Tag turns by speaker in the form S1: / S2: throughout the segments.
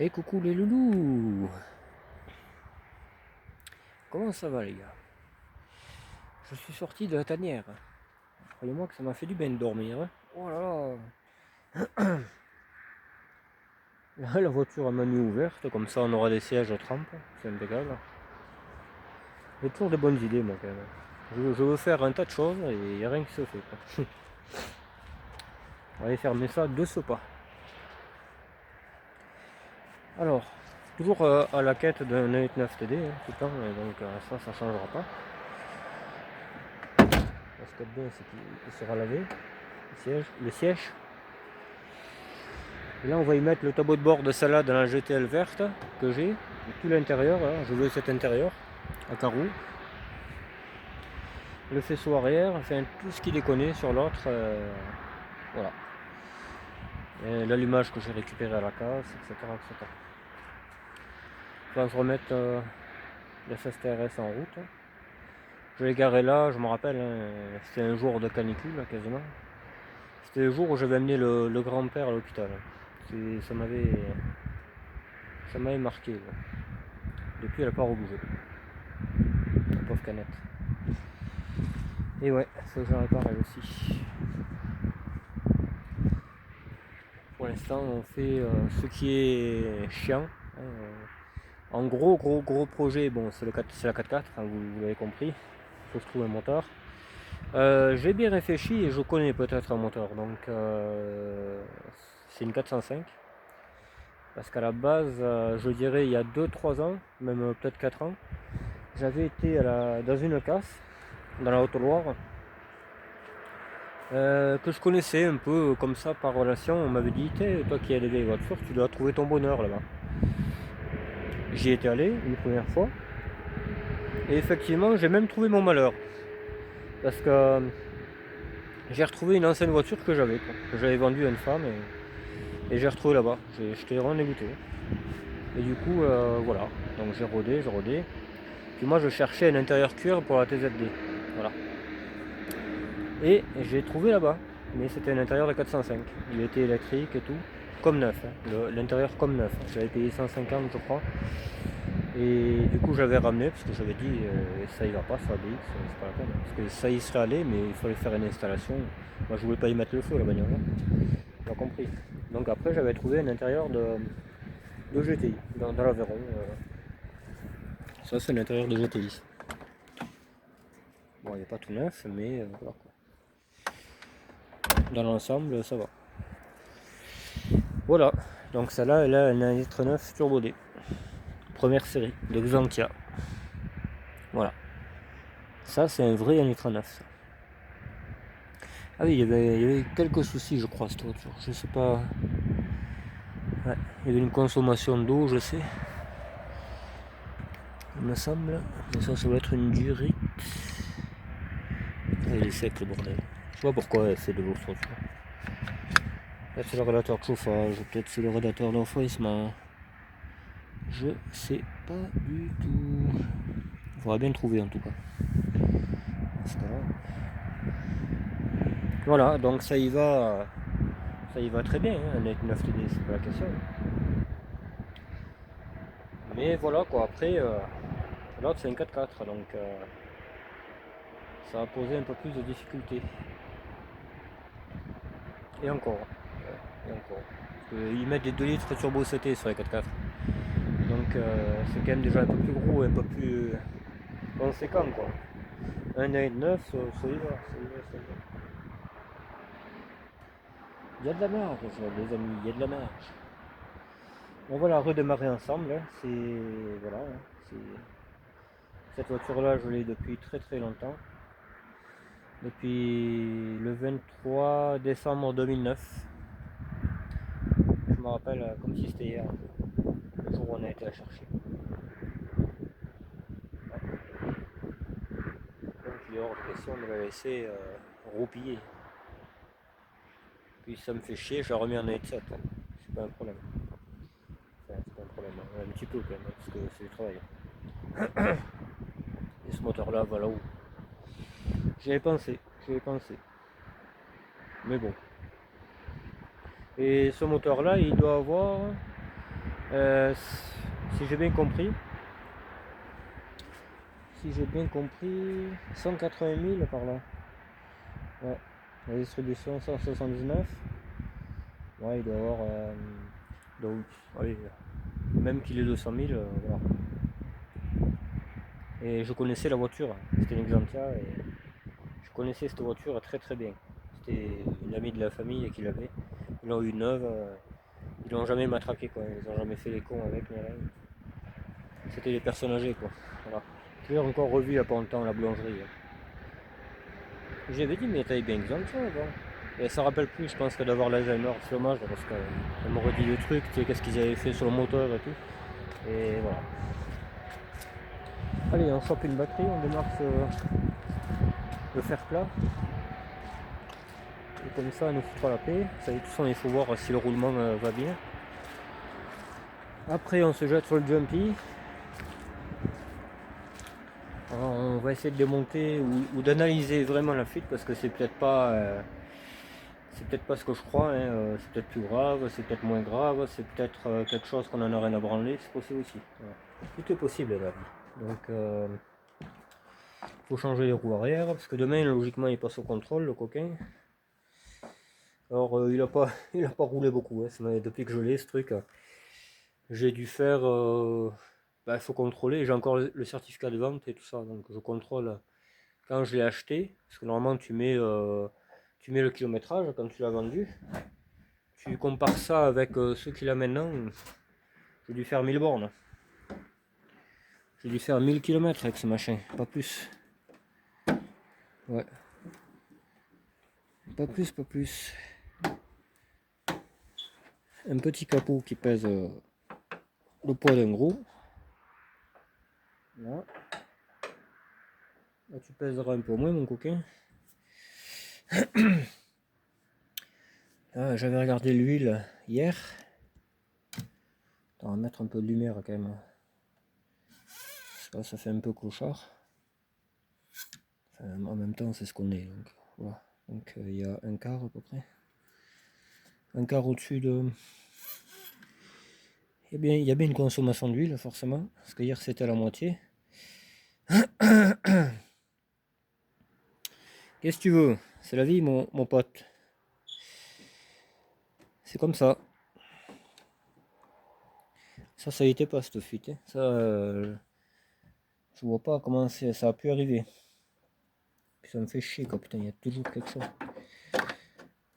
S1: Et coucou les loulous. Comment ça va les gars? Je suis sorti de la tanière. Croyez-moi que ça m'a fait du bien de dormir. Oh là là. Là, la voiture m'a mis ouverte, comme ça on aura des sièges à trempe. C'est impeccable. J'ai toujours des bonnes idées moi quand même. Je veux faire un tas de choses et il n'y a rien qui se fait. Quoi. On va aller fermer ça de ce pas. Alors, toujours à la quête d'un 9 TD, tout le temps, et donc ça changera pas. Ce qu'il y a de bien, c'est qu'il sera lavé, le siège. Et là, on va y mettre le tableau de bord de salade dans la GTL verte que j'ai, tout l'intérieur. Hein, je veux cet intérieur à carreaux. Le faisceau arrière, enfin tout ce qui déconne sur l'autre. Voilà. L'allumage que j'ai récupéré à la casse, etc. etc. Il va se remettre le FSTRS en route. Je l'ai garé là, je me rappelle, hein, c'était un jour de canicule quasiment. C'était le jour où j'avais amené le grand-père à l'hôpital. Ça m'avait marqué. Là. Depuis, elle n'a pas rebougé. La pauvre canette. Et ouais, ça je réparé aussi. Pour l'instant, on fait ce qui est chiant. Hein, en gros projet, bon, c'est la 4x4, hein, vous l'avez compris. Il faut que je trouve un moteur. J'ai bien réfléchi et je connais peut-être un moteur. Donc, c'est une 405. Parce qu'à la base, je dirais il y a 2-3 ans, même peut-être 4 ans, j'avais été dans une casse, dans la Haute-Loire, que je connaissais un peu comme ça par relation. On m'avait dit, toi qui as des vieilles voitures, tu dois trouver ton bonheur là-bas. J'y étais allé une première fois, et effectivement, j'ai même trouvé mon malheur. Parce que j'ai retrouvé une ancienne voiture que j'avais vendue à une femme, et j'ai retrouvé là-bas. J'étais vraiment dégoûté. Et du coup, voilà. Donc j'ai rodé. Puis moi, je cherchais un intérieur cuir pour la TZD. Voilà. Et j'ai trouvé là-bas. Mais c'était un intérieur de 405. Il était électrique et tout. Comme neuf. Hein. L'intérieur comme neuf. J'avais payé 150 je crois. Et du coup j'avais ramené parce que j'avais dit ça y va pas sur la BX, c'est pas la peine. Parce que ça y serait allé mais il fallait faire une installation. Moi je voulais pas y mettre le feu la bagnole. Tu as compris. Donc après j'avais trouvé un intérieur de GTI dans l'Aveyron. Ça c'est l'intérieur de GTI. Bon il n'est pas tout neuf mais voilà quoi. Dans l'ensemble ça va. Voilà, donc celle-là elle a un 1,9 litre turbo D. Première série de Xantia. Voilà. Ça c'est un vrai 1,9 litre. Ça. Ah oui, il y avait quelques soucis je crois cette voiture. Je sais pas. Ouais, il y avait une consommation d'eau, je sais. Il me semble. Mais ça doit être une durite. Elle est sec le bordel. Je sais pas pourquoi elle fait de l'eau cette voiture. Là c'est le radiateur de chauffage, peut-être c'est le radiateur d'enfouissement. Je sais pas du tout. Il faudra bien le trouver en tout cas. Voilà, donc ça y va très bien, hein, un 9 TD, c'est pas la question. Mais voilà quoi, après, l'autre c'est un 4x4, donc ça a posé un peu plus de difficultés. Et encore. Et encore. Ils mettent des 2 litres turbo CT sur les 4x4. Donc c'est quand même déjà un peu plus gros, un peu plus conséquent quoi. Un 9, ça y va. Il y a de la marge, les amis, il y a de la marge. On va la redémarrer ensemble. Hein. Voilà. Hein. Cette voiture-là, je l'ai depuis très très longtemps. Depuis le 23 décembre 2009. Je me rappelle comme si c'était hier, le jour où on a été la chercher. Ouais. Donc il est hors de question de la laisser roupiller. Puis ça me fait chier, je la remets en headset. Hein. C'est pas un problème. Enfin, c'est pas un problème, hein. Un petit peu quand même, parce que c'est du travail. Et ce moteur-là, voilà où. J'y avais pensé. Mais bon. Et ce moteur-là, il doit avoir Euh, si j'ai bien compris, si j'ai bien compris, 180 000 par là. Ouais. La distribution 179. Ouais, il doit y avoir. Donc, allez, même qu'il est 200 000, voilà. Et je connaissais la voiture, c'était une Xantia, et je connaissais cette voiture très très bien. C'était une amie de la famille qui l'avait. Ils l'ont eu neuve, ils l'ont jamais matraqué quoi, ils ont jamais fait les cons avec, mais rien. C'était des personnes âgées quoi. Voilà. Je l'ai encore revu il n'y a pas longtemps à la boulangerie. J'avais dit mais t'avais bien Xantia avant. Et ça rappelle plus je pense que d'avoir l'Alzheimer, c'est dommage parce qu'elle m'aurait dit le truc, tu sais qu'est-ce qu'ils avaient fait sur le moteur et tout. Et voilà. Allez, on chope une batterie, on démarre le fer plat. Et comme ça, elle nous foutra la paix. Ça, de toute façon, il faut voir si le roulement va bien. Après, on se jette sur le jumpy. Alors, on va essayer de démonter ou d'analyser vraiment la fuite parce que c'est peut-être pas ce que je crois. Hein. C'est peut-être plus grave, c'est peut-être moins grave, c'est peut-être quelque chose qu'on en a rien à branler. C'est possible aussi. Voilà. Tout est possible là. Donc, faut changer les roues arrière parce que demain, logiquement, il passe au contrôle, le coquin. Alors, il a pas roulé beaucoup. Hein. Depuis que je l'ai, ce truc. J'ai dû faire. Il faut contrôler. J'ai encore le certificat de vente et tout ça. Donc je contrôle quand je l'ai acheté. Parce que normalement, tu mets le kilométrage quand tu l'as vendu. Tu compares ça avec ce qu'il a maintenant. J'ai dû faire 1000 bornes. J'ai dû faire 1000 km avec ce machin. Pas plus. Ouais. Pas plus, pas plus. Un petit capot qui pèse le poids d'un gros. Là. Là, tu pèseras un peu moins, mon coquin. Ah, j'avais regardé l'huile hier. On va mettre un peu de lumière quand même. Ça fait un peu clochard. Enfin, en même temps, c'est ce qu'on est. Donc, voilà. Donc il y a un quart à peu près. Un quart au-dessus de. Il y a bien une consommation d'huile, forcément. Parce que hier, c'était à la moitié. Qu'est-ce que tu veux? C'est la vie, mon pote. C'est comme ça. Ça y était pas cette fuite. Hein. Ça, je vois pas comment ça a pu arriver. Puis ça me fait chier, quoi. Putain, il y a toujours quelque chose.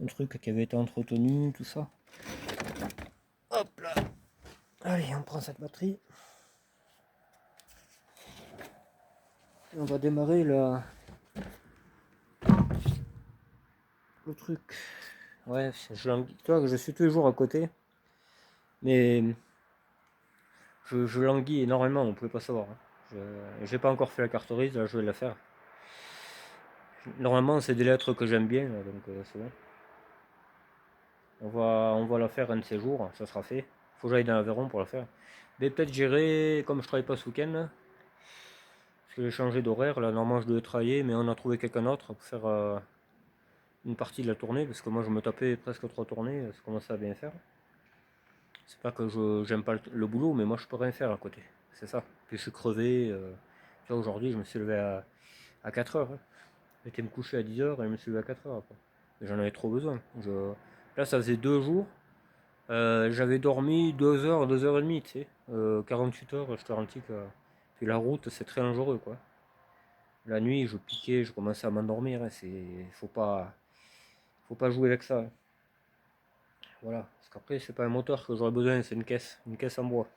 S1: Un truc qui avait été entretenu, tout ça. Hop là. Allez, on prend cette batterie. Et on va démarrer le truc. Ouais, je languis. Toi, je suis toujours à côté. Mais je languis énormément, on pouvait pas savoir. Hein. J'ai pas encore fait la carte grise, là je vais la faire. Normalement, c'est des lettres que j'aime bien, donc c'est bon. On va la faire un de ces jours, ça sera fait. Faut que j'aille dans l'Aveyron pour la faire. Mais peut-être j'irai, comme je travaille pas ce week-end, parce que j'ai changé d'horaire, là normalement je devais travailler, mais on a trouvé quelqu'un d'autre pour faire une partie de la tournée, parce que moi je me tapais presque 3 tournées, ça commençait à bien faire. C'est pas que j'aime pas le boulot, mais moi je peux rien faire à côté. C'est ça. Puis je suis crevé. Tu vois, aujourd'hui je me suis levé à 4 heures. Hein. J'étais me coucher à 10 heures et je me suis levé à 4 heures après. J'en avais trop besoin. Là ça faisait 2 jours. J'avais dormi 2 heures, 2 heures et demie, tu sais. 48 heures, je te garantis que. Puis la route c'est très dangereux quoi. La nuit je piquais, je commençais à m'endormir. Hein. Faut pas jouer avec ça. Hein. Voilà. Parce qu'après c'est pas un moteur que j'aurais besoin, c'est une caisse en bois.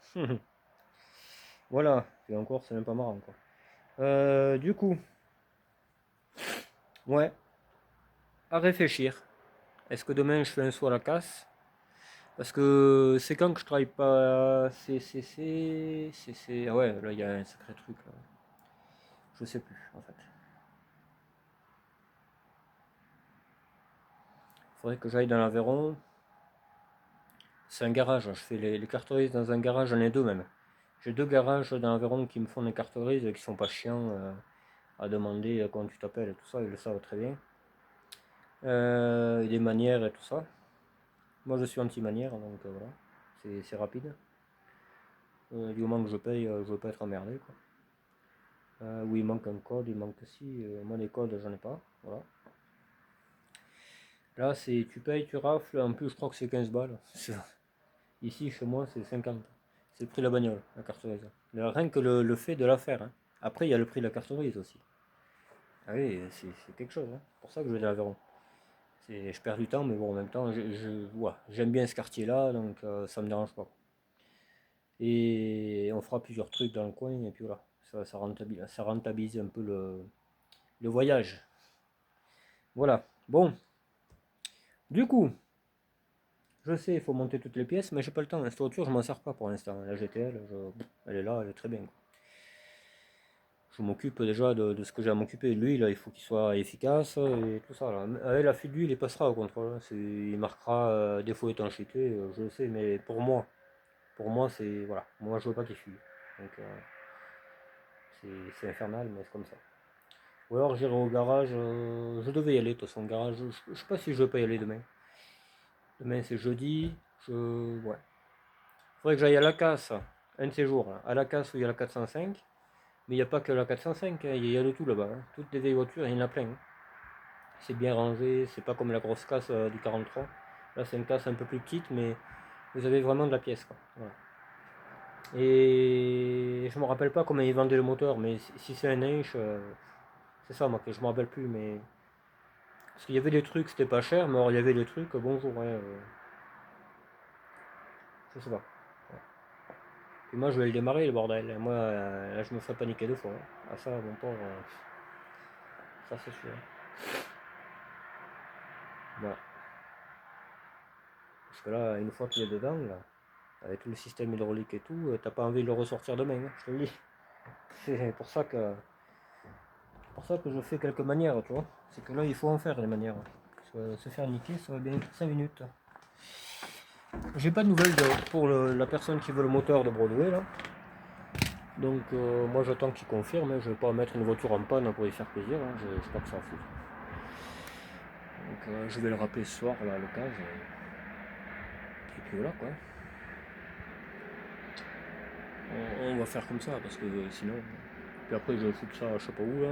S1: Voilà, et encore, c'est même pas marrant quoi. Du coup, ouais, à réfléchir. Est-ce que demain je fais un saut à la casse? Parce que c'est quand que je travaille pas. Ah ouais, là il y a un sacré truc là. Je sais plus en fait. Faudrait que j'aille dans l'Aveyron. C'est un garage, je fais les cartes grises dans un garage, j'en ai deux même. J'ai deux garages dans l'Aveyron qui me font des cartes grises et qui sont pas chiants à demander comment tu t'appelles et tout ça, ils le savent très bien. Les manières et tout ça. Moi je suis anti-manière, donc voilà, c'est rapide. Du moment que je paye, je veux pas être emmerdé, quoi. Oui, il manque un code, il manque si. Moi, les codes, j'en ai pas. Voilà. Là, c'est tu payes, tu rafles. En plus, je crois que c'est 15 balles. Ici, chez moi, c'est 50. C'est le prix de la bagnole, la carte grise. Rien que le fait de la faire, hein. Après, il y a le prix de la carte grise aussi. Ah oui, c'est quelque chose, hein. C'est pour ça que je vais à l'Aveyron. Je perds du temps, mais bon, en même temps, ouais, j'aime bien ce quartier-là, donc ça me dérange pas. Et on fera plusieurs trucs dans le coin, et puis voilà. Ça rentabilise un peu le voyage. Voilà. Bon, du coup, je sais, il faut monter toutes les pièces, mais j'ai pas le temps. Cette voiture, je m'en sers pas pour l'instant. La GTL, elle est là, elle est très bien, quoi. Je m'occupe déjà de ce que j'ai à m'occuper. Lui, là, il faut qu'il soit efficace et tout ça. Là. Avec la fuite d'huile, il passera au contrôle, hein. Il marquera défaut étanchéité, je le sais, mais pour moi, c'est. Voilà. Moi, je veux pas qu'il fuit. Donc, c'est infernal, mais c'est comme ça. Ou alors, j'irai au garage. Je devais y aller, de toute façon, au garage. Je sais pas si je veux pas y aller demain. Demain, c'est jeudi. Ouais. Faudrait que j'aille à la casse, un de ces jours, là. À la casse où il y a la 405. Mais il n'y a pas que la 405, hein. Il y a de tout là-bas, hein. Toutes les vieilles voitures, il y en a plein, hein. C'est bien rangé, c'est pas comme la grosse casse du 43. Là, c'est une casse un peu plus petite, mais vous avez vraiment de la pièce, quoi. Voilà. Et je me rappelle pas comment ils vendaient le moteur, mais si c'est un inch, c'est ça, moi, que je me rappelle plus, mais. Parce qu'il y avait des trucs, c'était pas cher, mais alors il y avait des trucs, bonjour, ouais, je sais pas. Ouais. Et moi, je vais le démarrer, le bordel. Moi, là, je me ferais paniquer deux fois, hein. Ah, ça, mon pauvre, ça, c'est sûr. Voilà. Parce que là, une fois qu'il est dedans, là, avec tout le système hydraulique et tout, t'as pas envie de le ressortir demain, hein, je te le dis. C'est pour ça que je fais quelques manières, tu vois. C'est que là, il faut en faire les manières. Se faire niquer, ça va bien 5 minutes. J'ai pas de nouvelles pour la personne qui veut le moteur de Broadway, là. Donc, moi, j'attends qu'il confirme, hein. Je vais pas mettre une voiture en panne pour lui faire plaisir, hein. Je sais pas que ça fout. Donc, je vais le rappeler ce soir, là, à l'occasion. Et puis voilà, quoi. On va faire comme ça, parce que sinon. Puis après, je vais foutre ça, je sais pas où, là.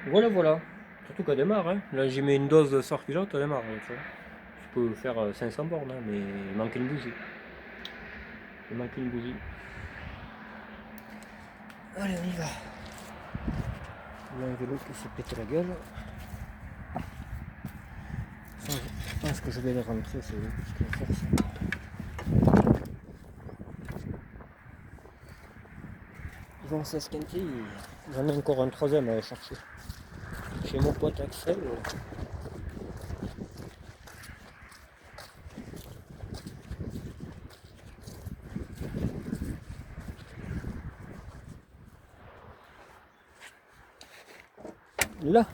S1: Voilà, voilà. Surtout qu'elle démarre, hein. Là, j'ai mis une dose de sarculote, elle démarre, hein, tu vois. Je peux faire 500 bornes, hein, mais il manque une bougie. Il manque une bougie. Allez, on y va. Il y a un vélo qui s'est pété la gueule. Ça, je pense que je vais le rentrer, c'est parce que force. Ils vont s'esquinter. J'en ai encore un troisième à aller chercher. Chez mon pote Axel. Là.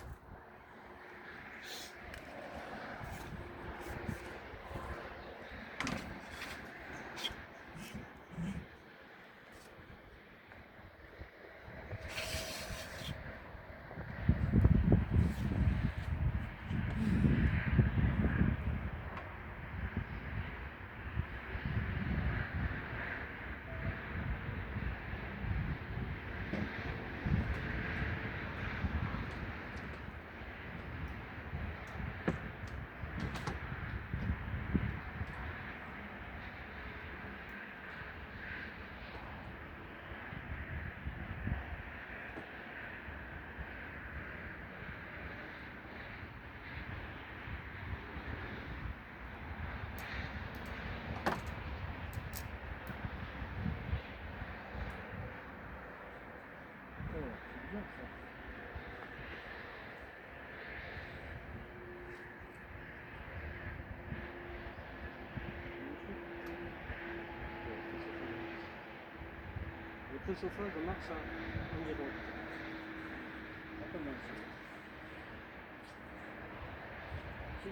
S1: Le préchauffage marche environ. Pas mal ça. Si.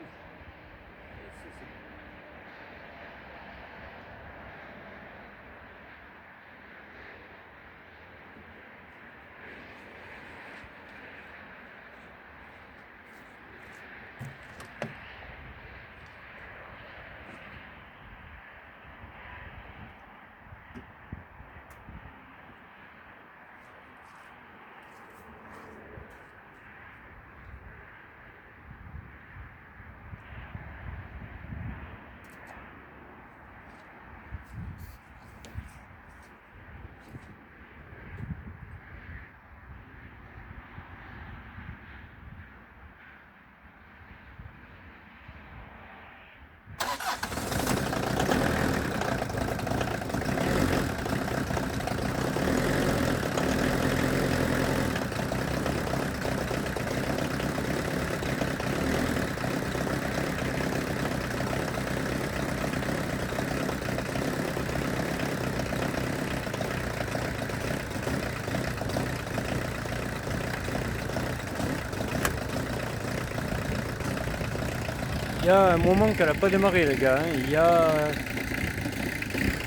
S1: y a un moment qu'elle n'a pas démarré les gars, hein. Il y a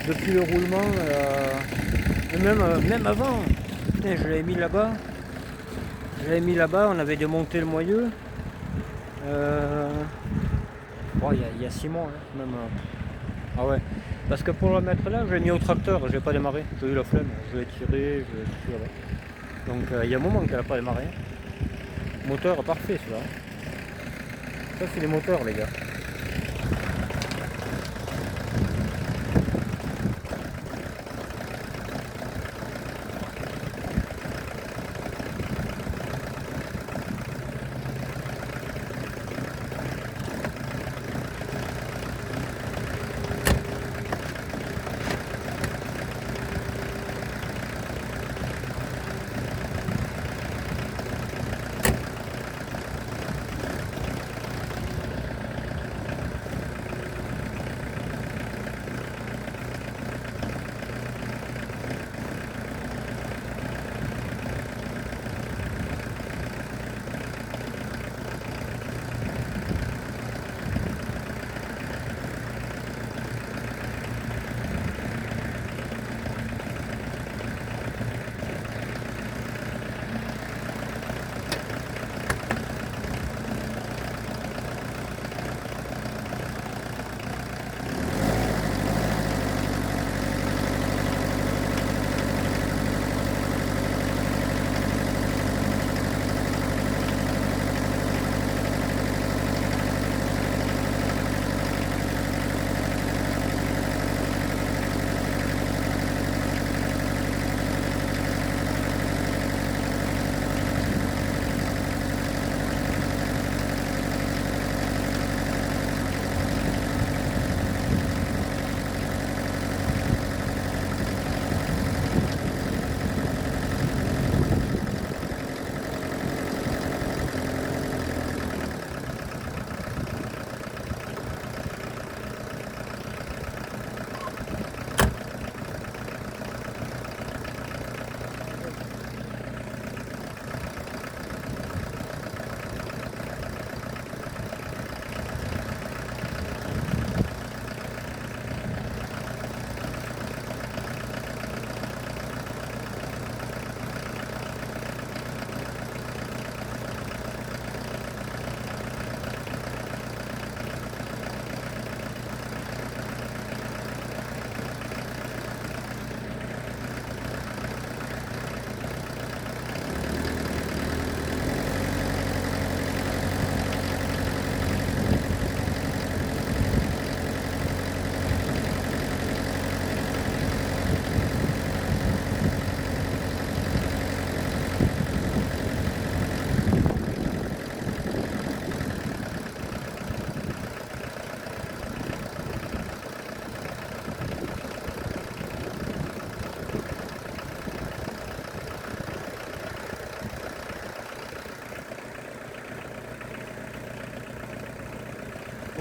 S1: depuis le roulement, même avant. Putain, je l'avais mis là-bas. On avait démonté le moyeu. Bon, il y a 6 mois, hein, même. Ah ouais. Parce que pour le mettre là, je l'ai mis au tracteur, je l'ai pas démarré. J'ai eu la flemme, je l'ai tiré, je l'ai tout là-bas. Donc il y a un moment qu'elle n'a pas démarré. Moteur parfait celui-là. Ça c'est les moteurs les gars.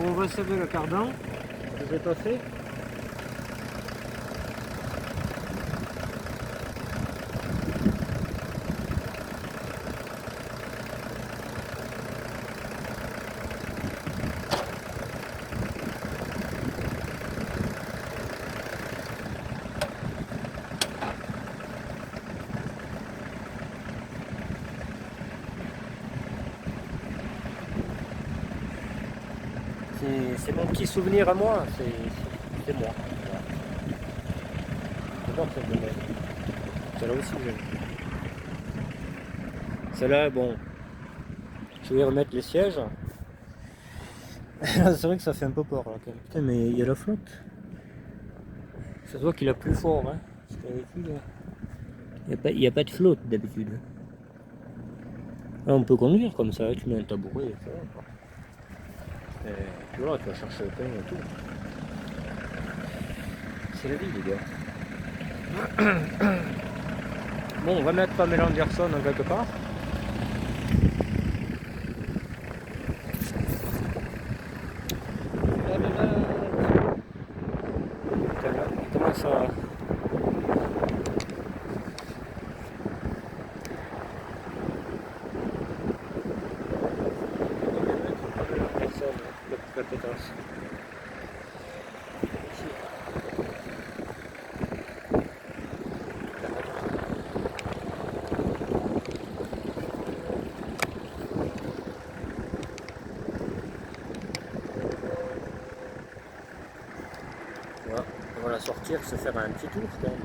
S1: On va sauver le cardan, que j'ai pas fait. C'est mon petit souvenir à moi, c'est moi. Voilà. J'adore cette bonnette. Celle-là aussi j'aime. Celle-là, bon, je vais remettre les sièges. C'est vrai que ça fait un peu peur là quand même. Putain, mais il y a la flotte. Ça se voit qu'il a plus fort, hein. Parce que d'habitude, il n'y a pas de flotte d'habitude. Là, on peut conduire comme ça, tu mets un tabouret et ça va, quoi. Et puis voilà, tu vas chercher le pain et tout. C'est la vie, les gars. Bon, on va mettre Pamela Anderson quelque part. Putain, là, il commence à... pense. Voilà, on va la sortir, se faire un petit tour quand même.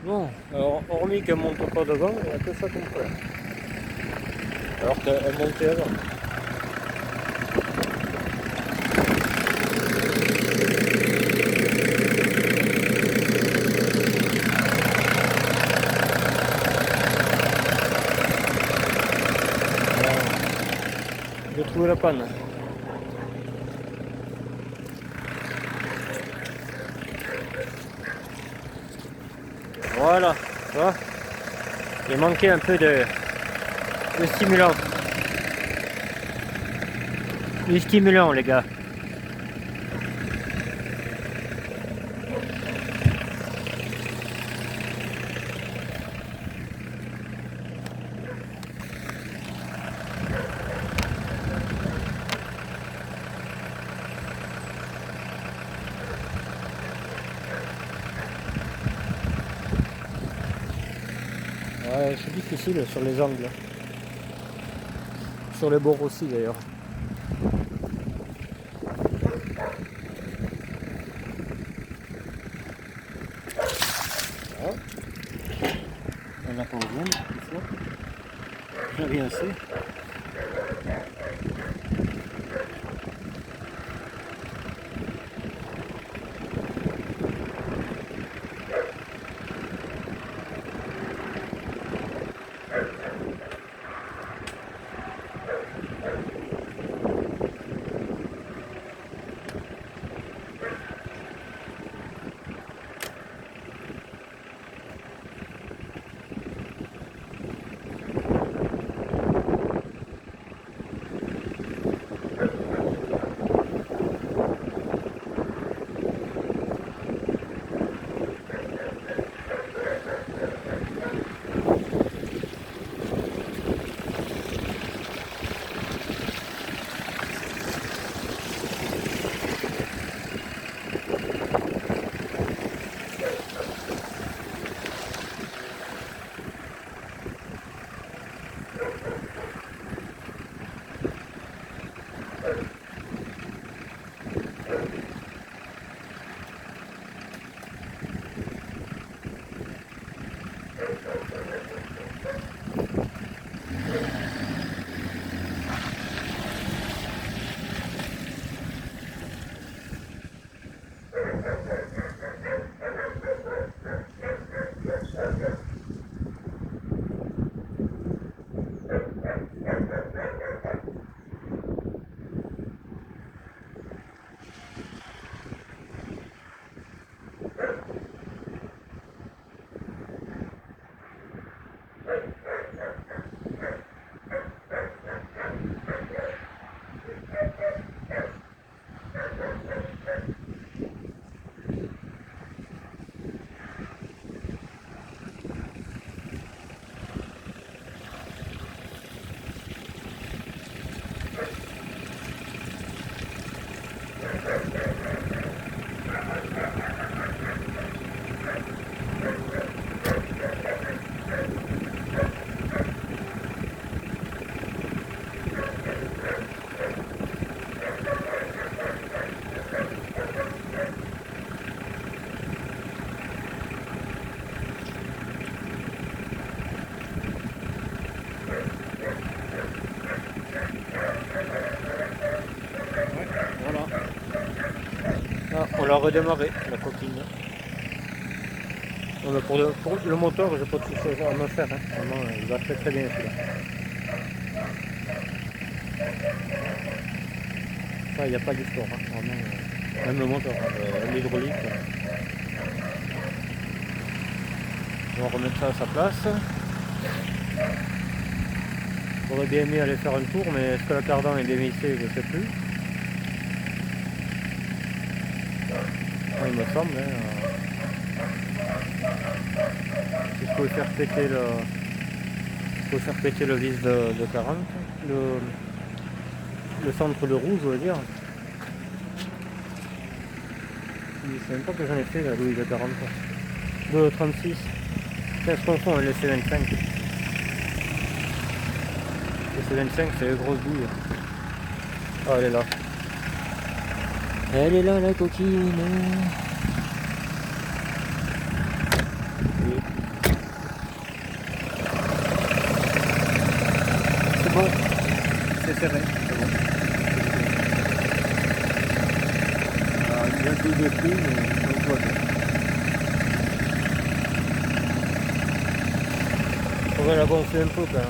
S1: Bon, alors hormis qu'elle monte pas devant, il n'y a que ça qu'on peut. Alors qu'elle montait avant. J'ai trouvé la panne. Voilà, tu vois, il manquait un peu de stimulant. Du stimulant, les gars. Ouais, c'est difficile sur les angles. Sur les bords aussi d'ailleurs. Voilà. On n'a pas besoin des fois. J'en ai assez. Ah, on l'a redémarré, la coquine. Non, mais pour le moteur, j'ai pas de soucis à me faire. Hein. Vraiment, il va très bien celui-là. Ça, il n'y a pas d'histoire. Hein. Vraiment, même le moteur, l'hydraulique. On va remettre ça à sa place. J'aurais bien aimé aller faire un tour, mais est-ce que la cardan est bien vissée? Je ne sais plus. Ouais, il me semble. Hein. Si je pouvais faire péter le vis de 40, le centre de roue, je veux dire. Je ne sais même pas que j'en ai fait, la Louis de 40. De 36. Tiens, je confonds, le C25. Le C25, c'est les grosses bouilles. Ah, elle est là. Elle est là, la coquine. Oui. C'est bon. C'est serré. C'est bon. Il y a deux défis, mais on voit bien. Il faudrait la gonfler un peu quand même.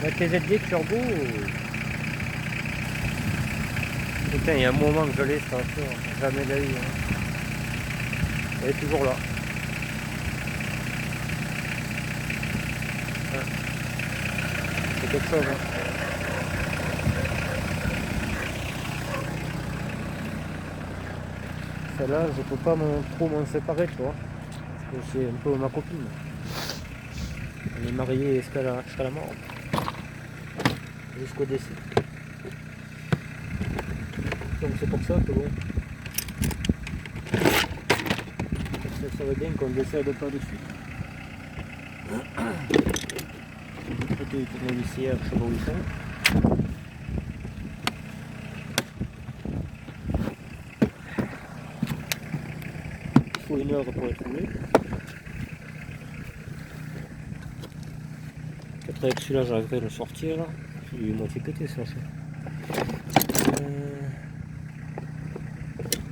S1: La TZD Turbo. Putain, il y a un moment que je l'ai, cette voiture. Jamais la eu. Hein. Elle est toujours là. Ouais. C'est quelque chose. Hein. Celle-là, je peux pas trop m'en séparer, tu vois. Parce que c'est un peu ma copine. On est mariés jusqu'à la mort. Jusqu'au décès. Donc c'est pour ça que bon. Ça serait bien qu'on décède pas dessus. Côté tournevissière, chevauchant. Il faut une heure pour être roulé. Peut-être avec celui-là j'arriverai à le sortir là. Il est moitié pété ça.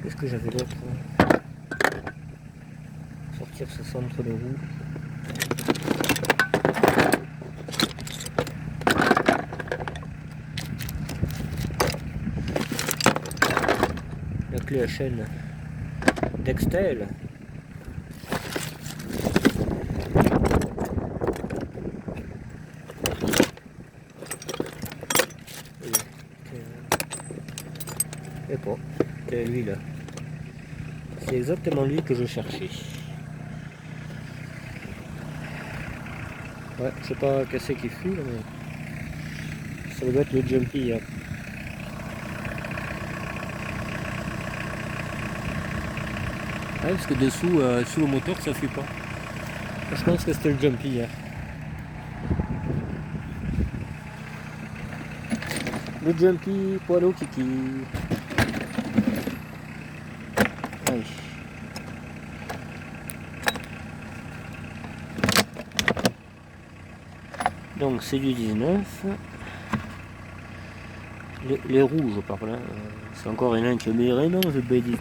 S1: Qu'est-ce que j'avais d'autre? Sortir ce centre de roue. La clé à chaîne Dextel. Et pas. C'est lui là. C'est exactement lui que je cherchais. Ouais, je sais pas qu'est-ce qui fuit là, mais ça doit être le jumpy. Hein. Ouais, parce que dessous, sous le moteur, ça fuit pas. Je pense que c'était le jumpy. Hein. Le jumpy, poil au kiki. Allez. Donc c'est du 19. Les rouges par là. C'est encore un qui me dirait non, je B19.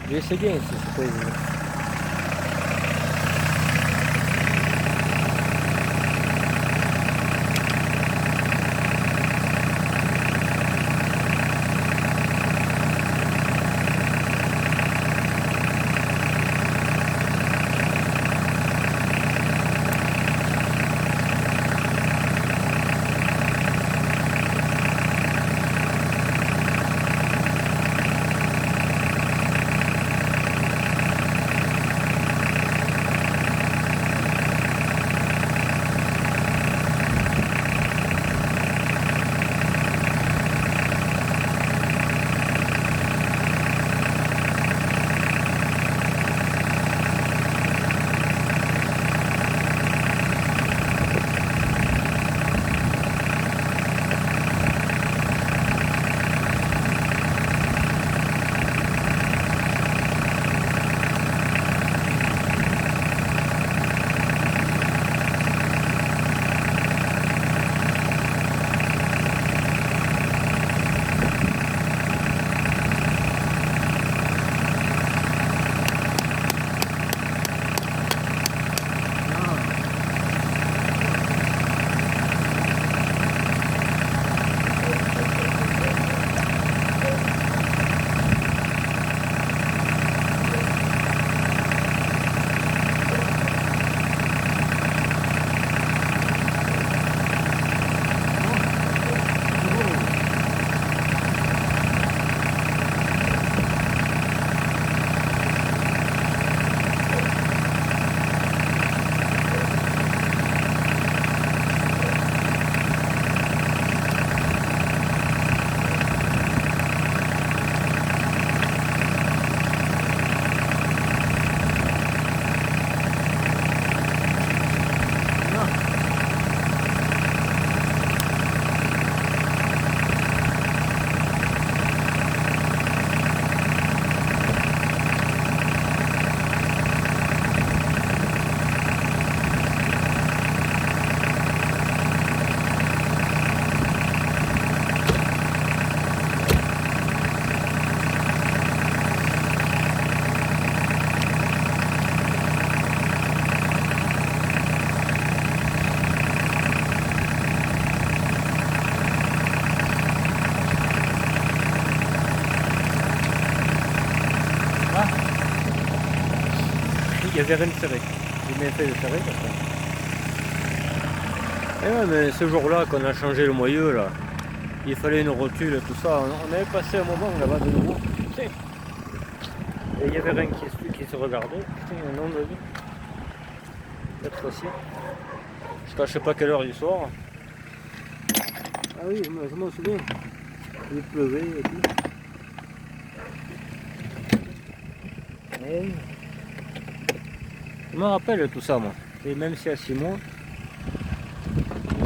S1: J'essaie bien si c'est pas évident. il y avait rien de serré. J'ai bien fait de serrer parce que... Et ouais, mais ce jour-là, quand on a changé le moyeu, là, il fallait une rotule et tout ça. On avait passé un moment là-bas de nouveau. Et il y avait rien qui se regardait. Putain, non, de vie. Cette fois-ci. Jusqu'à je sais pas quelle heure du soir. Ah oui, je m'en souviens. Il pleuvait et tout. Et... je me rappelle tout ça, moi. Et même si à 6 mois,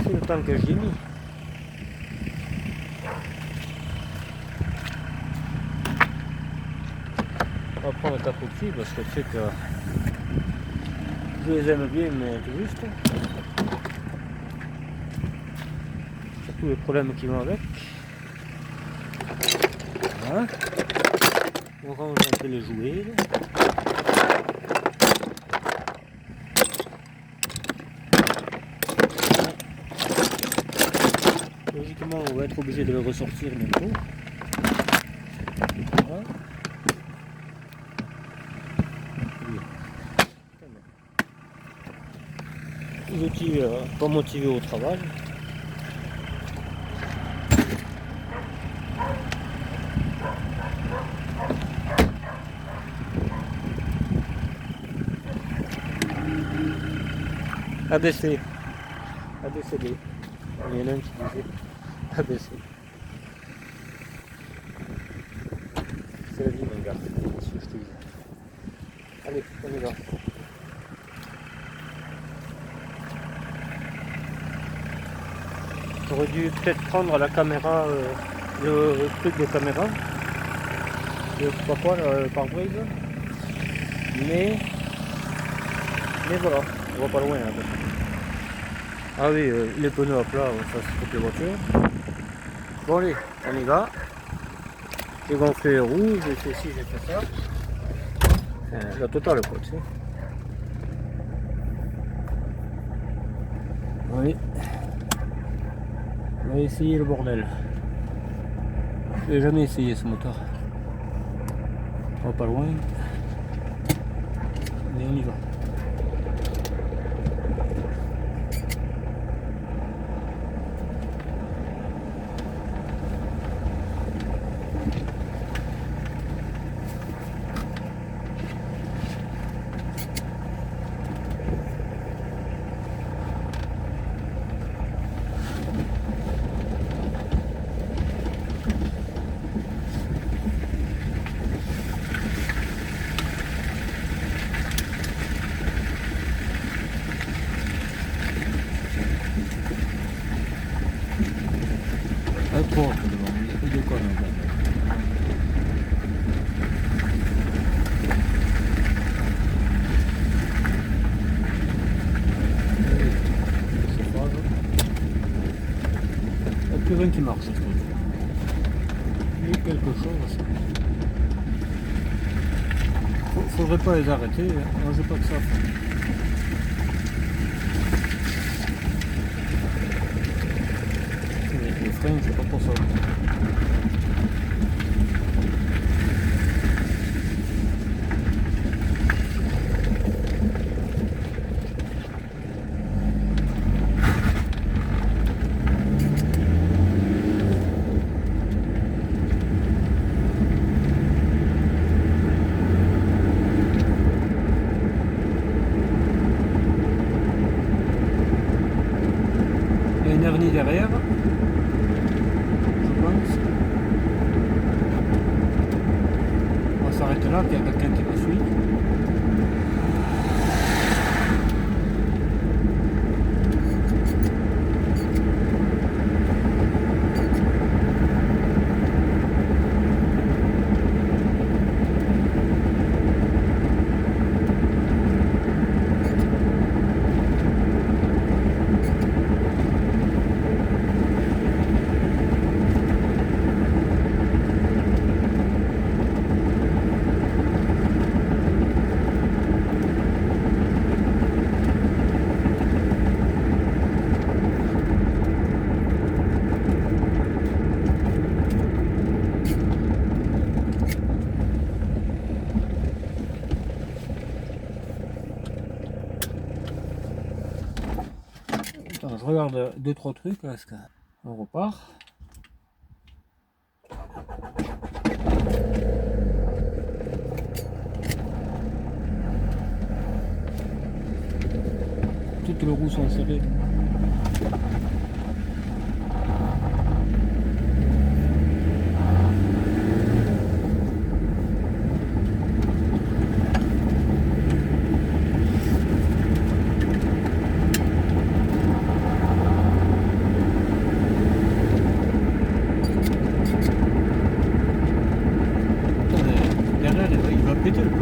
S1: c'est le temps que j'y ai mis. On va prendre un capouti parce que tu sais que je les aime bien, mais tout juste. Surtout les problèmes qui vont avec. Voilà. On range un peu les jouets. Logiquement, on va être obligé de le ressortir bientôt. Voilà. Les outils pas motivés au travail. ABC. ABCD. Il y en a un qui disait ABC. C'est la vie, mon gars. C'est ce que je te dis. Allez, on y va. J'aurais dû peut-être prendre la caméra, le truc de caméra. Je sais pas quoi, le pare-brise. Mais voilà, on va pas loin. Hein, ah oui, les pneus à plat, ça c'est toutes les voitures. Bon allez, on y va. J'ai gonflé les roues, j'ai fait ci, j'ai fait ça. La totale quoi, tu sais. Oui. On va essayer le bordel. Je n'ai jamais essayé ce moteur. On va pas loin. Mais on y va. Porte devant, il n'y a plus de connes. Il n'y a plus rien qui marche, je trouve. Il y a quelque chose. Faudrait pas les arrêter, hein. Moi j'ai pas que ça à faire. Les freins, c'est pas pour ça. Il y a une hernie derrière. On va s'arrêter là, qu'il y a quelqu'un qui me suit. regarde 2-3 trucs parce qu'on repart. Toutes les roues sont serrées. Péter le pneu.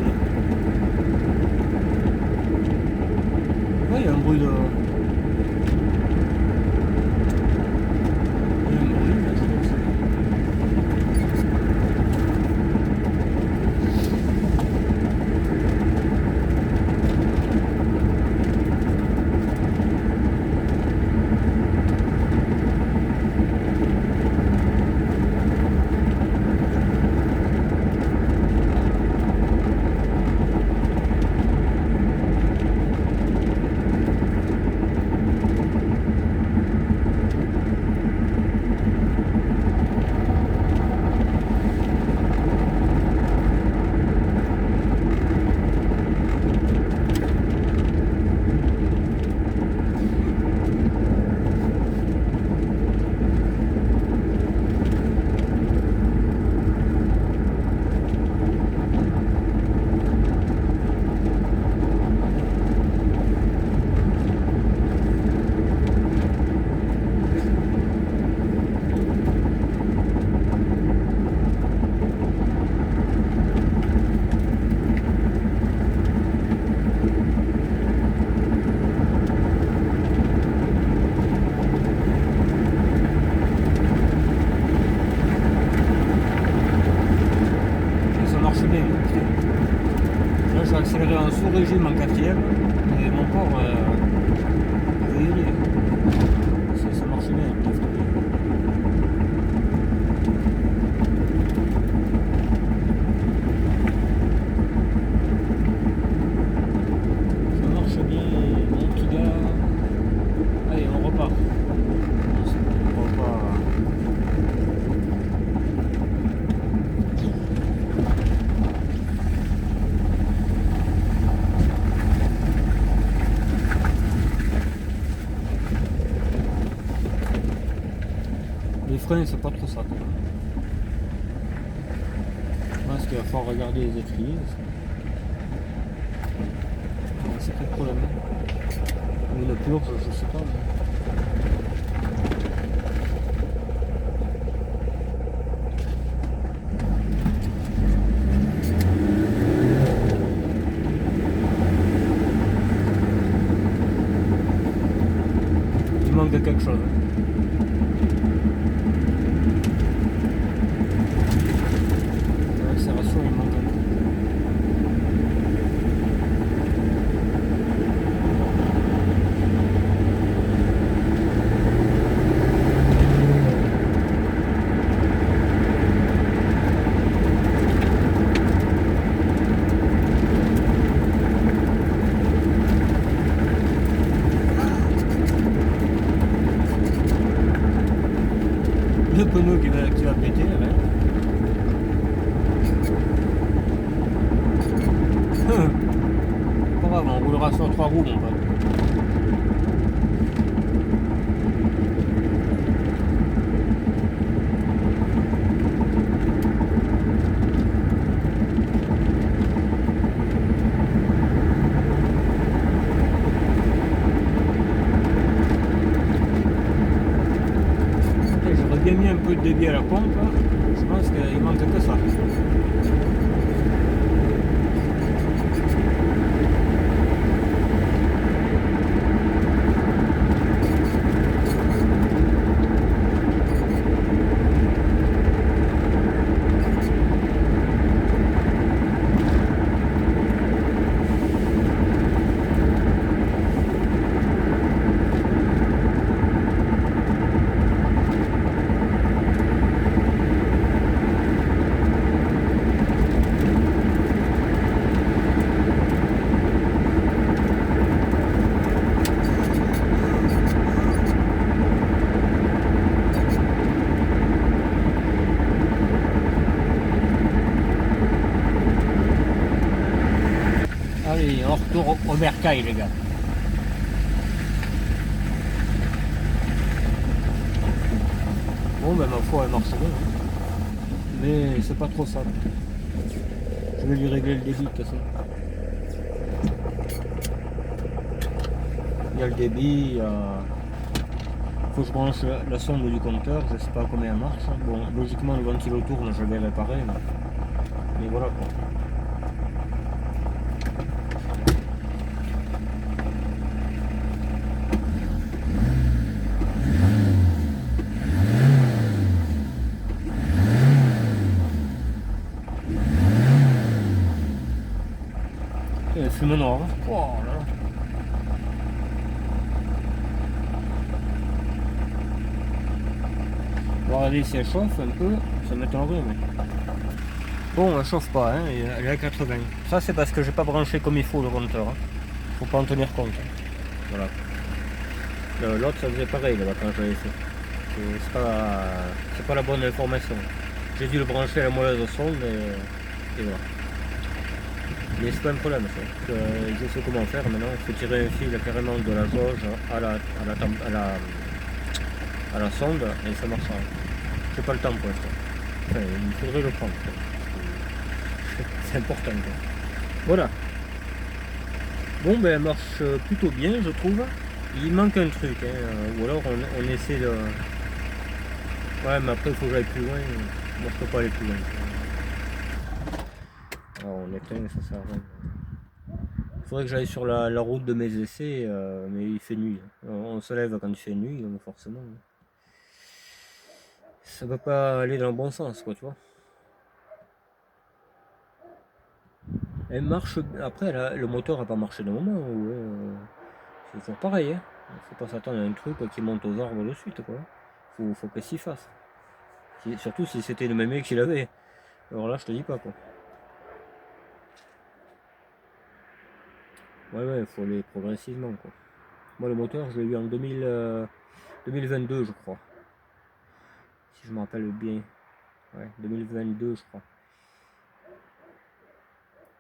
S1: Ouais, il y a un bruit de. Il y a un bruit là, j'ai accéléré en sous-régime en quatrième et mon corps avait aidé. Ça marchait bien. Ça marche bien, mon petit gars. Allez, on repart. On repart. Les freins, c'est pas trop ça. Je pense qu'il va falloir regarder les étriers. C'est pas de problème. Ou une purge, je sais pas. Il manque de quelque chose. L'accélération, il manque un peu. Le pneu qui va péter, ouais. Pas grave, on roulera sur 3 roues, mon pote. J'aurais bien mis un peu de débit à la pompe, je pense qu'il manque que ça. Allez, on retourne au bercail, les gars. Bon, ben ma foi, elle marche bien. Hein. Mais c'est pas trop ça. Je vais lui régler le débit de toute façon. Il y a le débit, il y a... Faut que je branche la sonde du compteur, je sais pas combien elle marche. Bon, logiquement le ventilo tourne, je vais réparer, mais voilà quoi. Et le fume noir. Oh là là. On va regarder si elle chauffe un peu, ça m'étonnerait mais... Bon, elle chauffe pas, hein, elle est à 80. Ça c'est parce que j'ai pas branché comme il faut le compteur. Hein. Faut pas en tenir compte. Hein. Voilà. L'autre ça faisait pareil là quand j'avais fait. C'est pas la bonne information. J'ai dû le brancher à la moelle de sonde et voilà. Mais c'est pas un problème ça. Je sais comment faire maintenant. Il faut tirer un fil carrément de la jauge à la sonde et ça marchera. J'ai pas le temps pour l'instant. Enfin, il faudrait le prendre. C'est important quoi. Voilà. Bon ben elle marche plutôt bien je trouve. Il manque un truc, hein, ou alors on essaie de... Ouais mais après il faut que j'aille plus loin. Moi je peux pas aller plus loin. Alors on éteint, ça sert à rien. Il faudrait que j'aille sur la route de mes essais, mais il fait nuit. On se lève quand il fait nuit, donc forcément. Ça va pas aller dans le bon sens, quoi, tu vois. Elle marche. Après, le moteur n'a pas marché d'un moment. C'est toujours pareil. Hein. Faut pas s'attendre à un truc qui monte aux arbres de suite, quoi. Faut que s'y fasse. Surtout si c'était le même mec qui l'avait. Alors là, je te dis pas, quoi. Ouais, il faut aller progressivement, quoi. Moi, le moteur, je l'ai eu en 2022, je crois. Si je me rappelle bien. Ouais, 2022, je crois.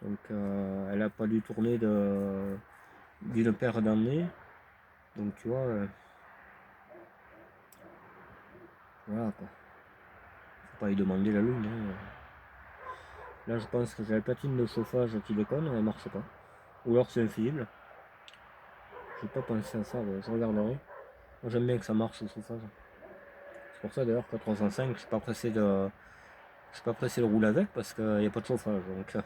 S1: Donc, elle a pas dû tourner d'une paire d'années. Donc, tu vois, voilà, quoi. Faut pas y demander la lune. Hein. Là, je pense que j'ai la platine de chauffage qui déconne, elle marche pas. Ou alors c'est infaillible. J'ai pas pensé à ça, je regarderai. Moi, j'aime bien que ça marche le chauffage. C'est pour ça d'ailleurs que 305, je suis pas pressé de rouler avec parce qu'il n'y a pas de chauffage. Donc,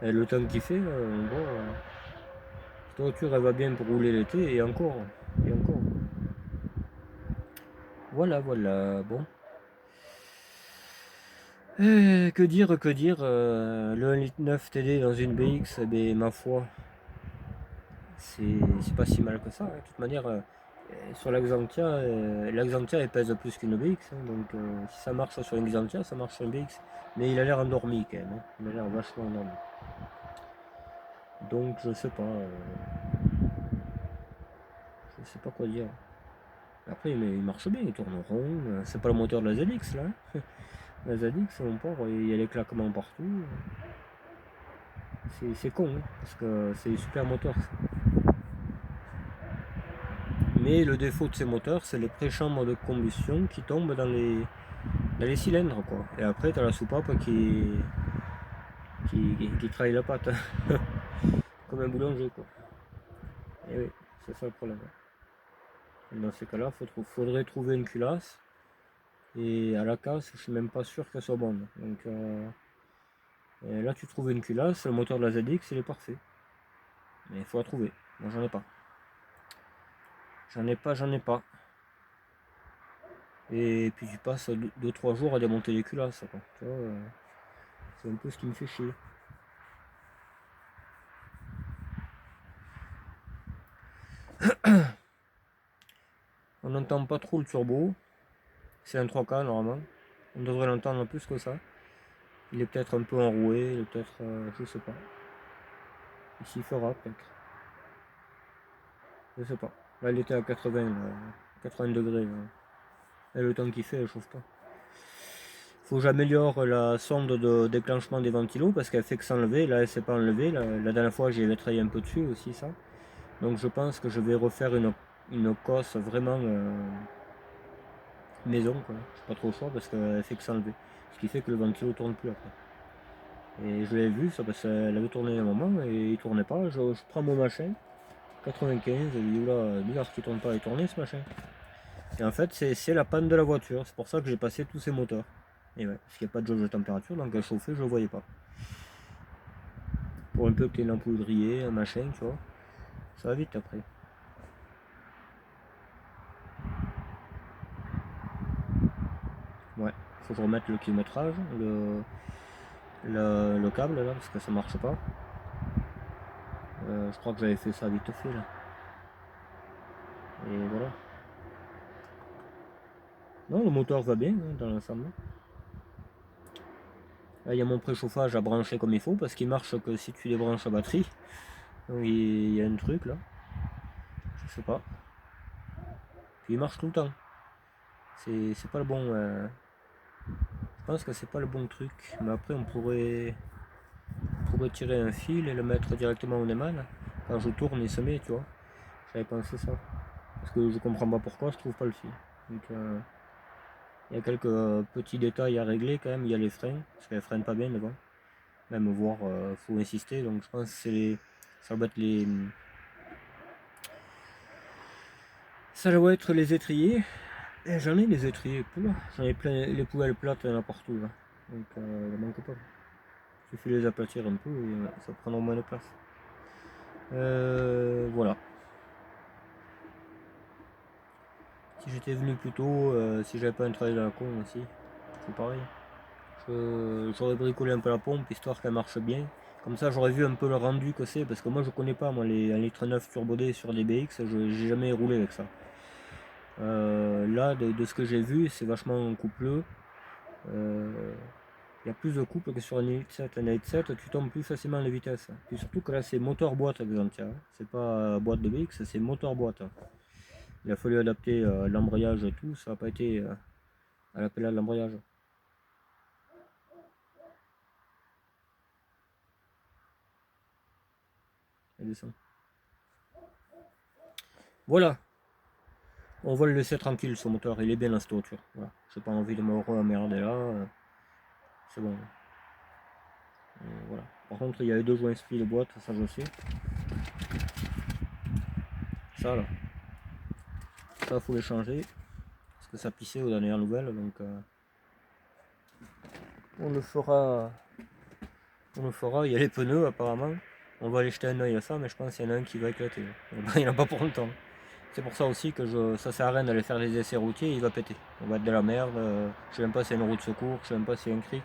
S1: le temps qu'il fait, bon, cette voiture elle va bien pour rouler l'été et encore. Et encore. Voilà, bon. Que dire, le 1,9 litre TD dans une BX, eh bien, ma foi, c'est pas si mal que ça. Hein. De toute manière, sur l'Axantia, l'Axantia elle pèse plus qu'une BX. Hein, donc si ça marche sur une Xantia, ça marche sur une BX. Mais il a l'air endormi quand même. Hein. Il a l'air vachement endormi. Donc je sais pas. Je sais pas quoi dire. Après, mais il marche bien, il tourne rond. C'est pas le moteur de la ZX là. Hein. La ZX, mon pauvre, il y a les claquements partout. C'est con, hein, parce que c'est super moteur. Mais le défaut de ces moteurs, c'est les préchambres de combustion qui tombent dans les cylindres, quoi. Et après, tu as la soupape qui trahit la patte. Comme un boulanger, quoi. Et oui, c'est ça le problème. Dans ces cas-là, faudrait trouver une culasse. Et à la casse, je suis même pas sûr qu'elle soit bonne. Donc là, tu trouves une culasse, le moteur de la ZX, il est parfait. Mais il faut la trouver. Moi, j'en ai pas. J'en ai pas. Et puis tu passes 2-3 jours à démonter les culasses. Quoi. Tu vois, c'est un peu ce qui me fait chier. On n'entend pas trop le turbo. C'est un 3K normalement. On devrait l'entendre plus que ça. Il est peut-être un peu enroué, il est peut-être, je sais pas. Il s'y fera peut-être. Je sais pas. Là il était à 80 degrés. Là. Et le temps qu'il fait, elle chauffe pas. Faut que j'améliore la sonde de déclenchement des ventilos parce qu'elle fait que s'enlever. Là, elle s'est pas enlevée. La dernière fois, j'y avais travaillé un peu dessus aussi, ça. Donc, je pense que je vais refaire une cosse vraiment maison, quoi. J'ai pas trop le choix parce qu'elle fait que s'enlever. Ce qui fait que le ventilo tourne plus après. Et je l'avais vu, ça, parce qu'elle avait tourné un moment et il tournait pas. Je prends mon machin, 95, et je dis, oula, bizarre qu'il tourne pas, il tournait ce machin. Et en fait, c'est la panne de la voiture. C'est pour ça que j'ai passé tous ces moteurs. Et ouais, parce qu'il n'y a pas de jauge de température, donc elle chauffait, je ne le voyais pas. Pour un peu que tu aies une ampoule grillée, un machin, tu vois. Ça va vite après. Ouais, faut que je remette le kilométrage, le câble là, parce que ça marche pas. Je crois que j'avais fait ça vite fait là. Et voilà. Non, le moteur va bien hein, dans l'ensemble. Là, il y a mon préchauffage à brancher comme il faut, parce qu'il marche que si tu débranches la batterie. Donc il y a un truc là. Je sais pas. Puis il marche tout le temps. C'est pas le bon. Je pense que c'est pas le bon truc. Mais après on pourrait tirer un fil et le mettre directement au émal. Quand je tourne, il se met, tu vois. J'avais pensé ça. Parce que je comprends pas pourquoi je trouve pas le fil. Donc il y a quelques petits détails à régler quand même. Il y a les freins, parce qu'elles freinent pas bien devant. Même voir, faut insister. Donc je pense que ça doit être ça doit être les étriers. Et j'en ai les étriers, j'en ai plein les poubelles plates n'importe où là. Donc il manque pas. Il suffit de les aplatir un peu et ça prendra moins de place. Voilà. Si j'étais venu plus tôt, si j'avais pas un travail de la con aussi, c'est pareil. J'aurais bricolé un peu la pompe histoire qu'elle marche bien. Comme ça j'aurais vu un peu le rendu que c'est, parce que moi je connais pas moi les 1,9 litre turbo D sur des BX, j'ai jamais roulé avec ça. Là de ce que j'ai vu c'est vachement coupleux. Il y a plus de couple que sur un 1,7. Un 1,7 tu tombes plus facilement les vitesses. Puis surtout que là c'est moteur boîte Xantia. C'est pas boîte de BX, c'est moteur boîte. Il a fallu adapter l'embrayage et tout, ça n'a pas été à l'appel à l'embrayage. Voilà, on va le laisser tranquille ce moteur, il est bien dans cette voiture. Voilà. J'ai pas envie de me emmerder là, c'est bon. Voilà. Par contre, il y avait deux joints split de boîte, ça je sais. Ça là, ça faut les changer parce que ça pissait aux dernières nouvelles, donc on le fera. On le fera. Il y a les pneus apparemment. On va aller jeter un oeil à ça, mais je pense qu'il y en a un qui va éclater. Il n'y en a pas pour longtemps. C'est pour ça aussi que ça sert à rien d'aller faire des essais routiers, il va péter. On va être de la merde, je sais même pas si c'est une roue de secours, je sais même pas si c'est un cric.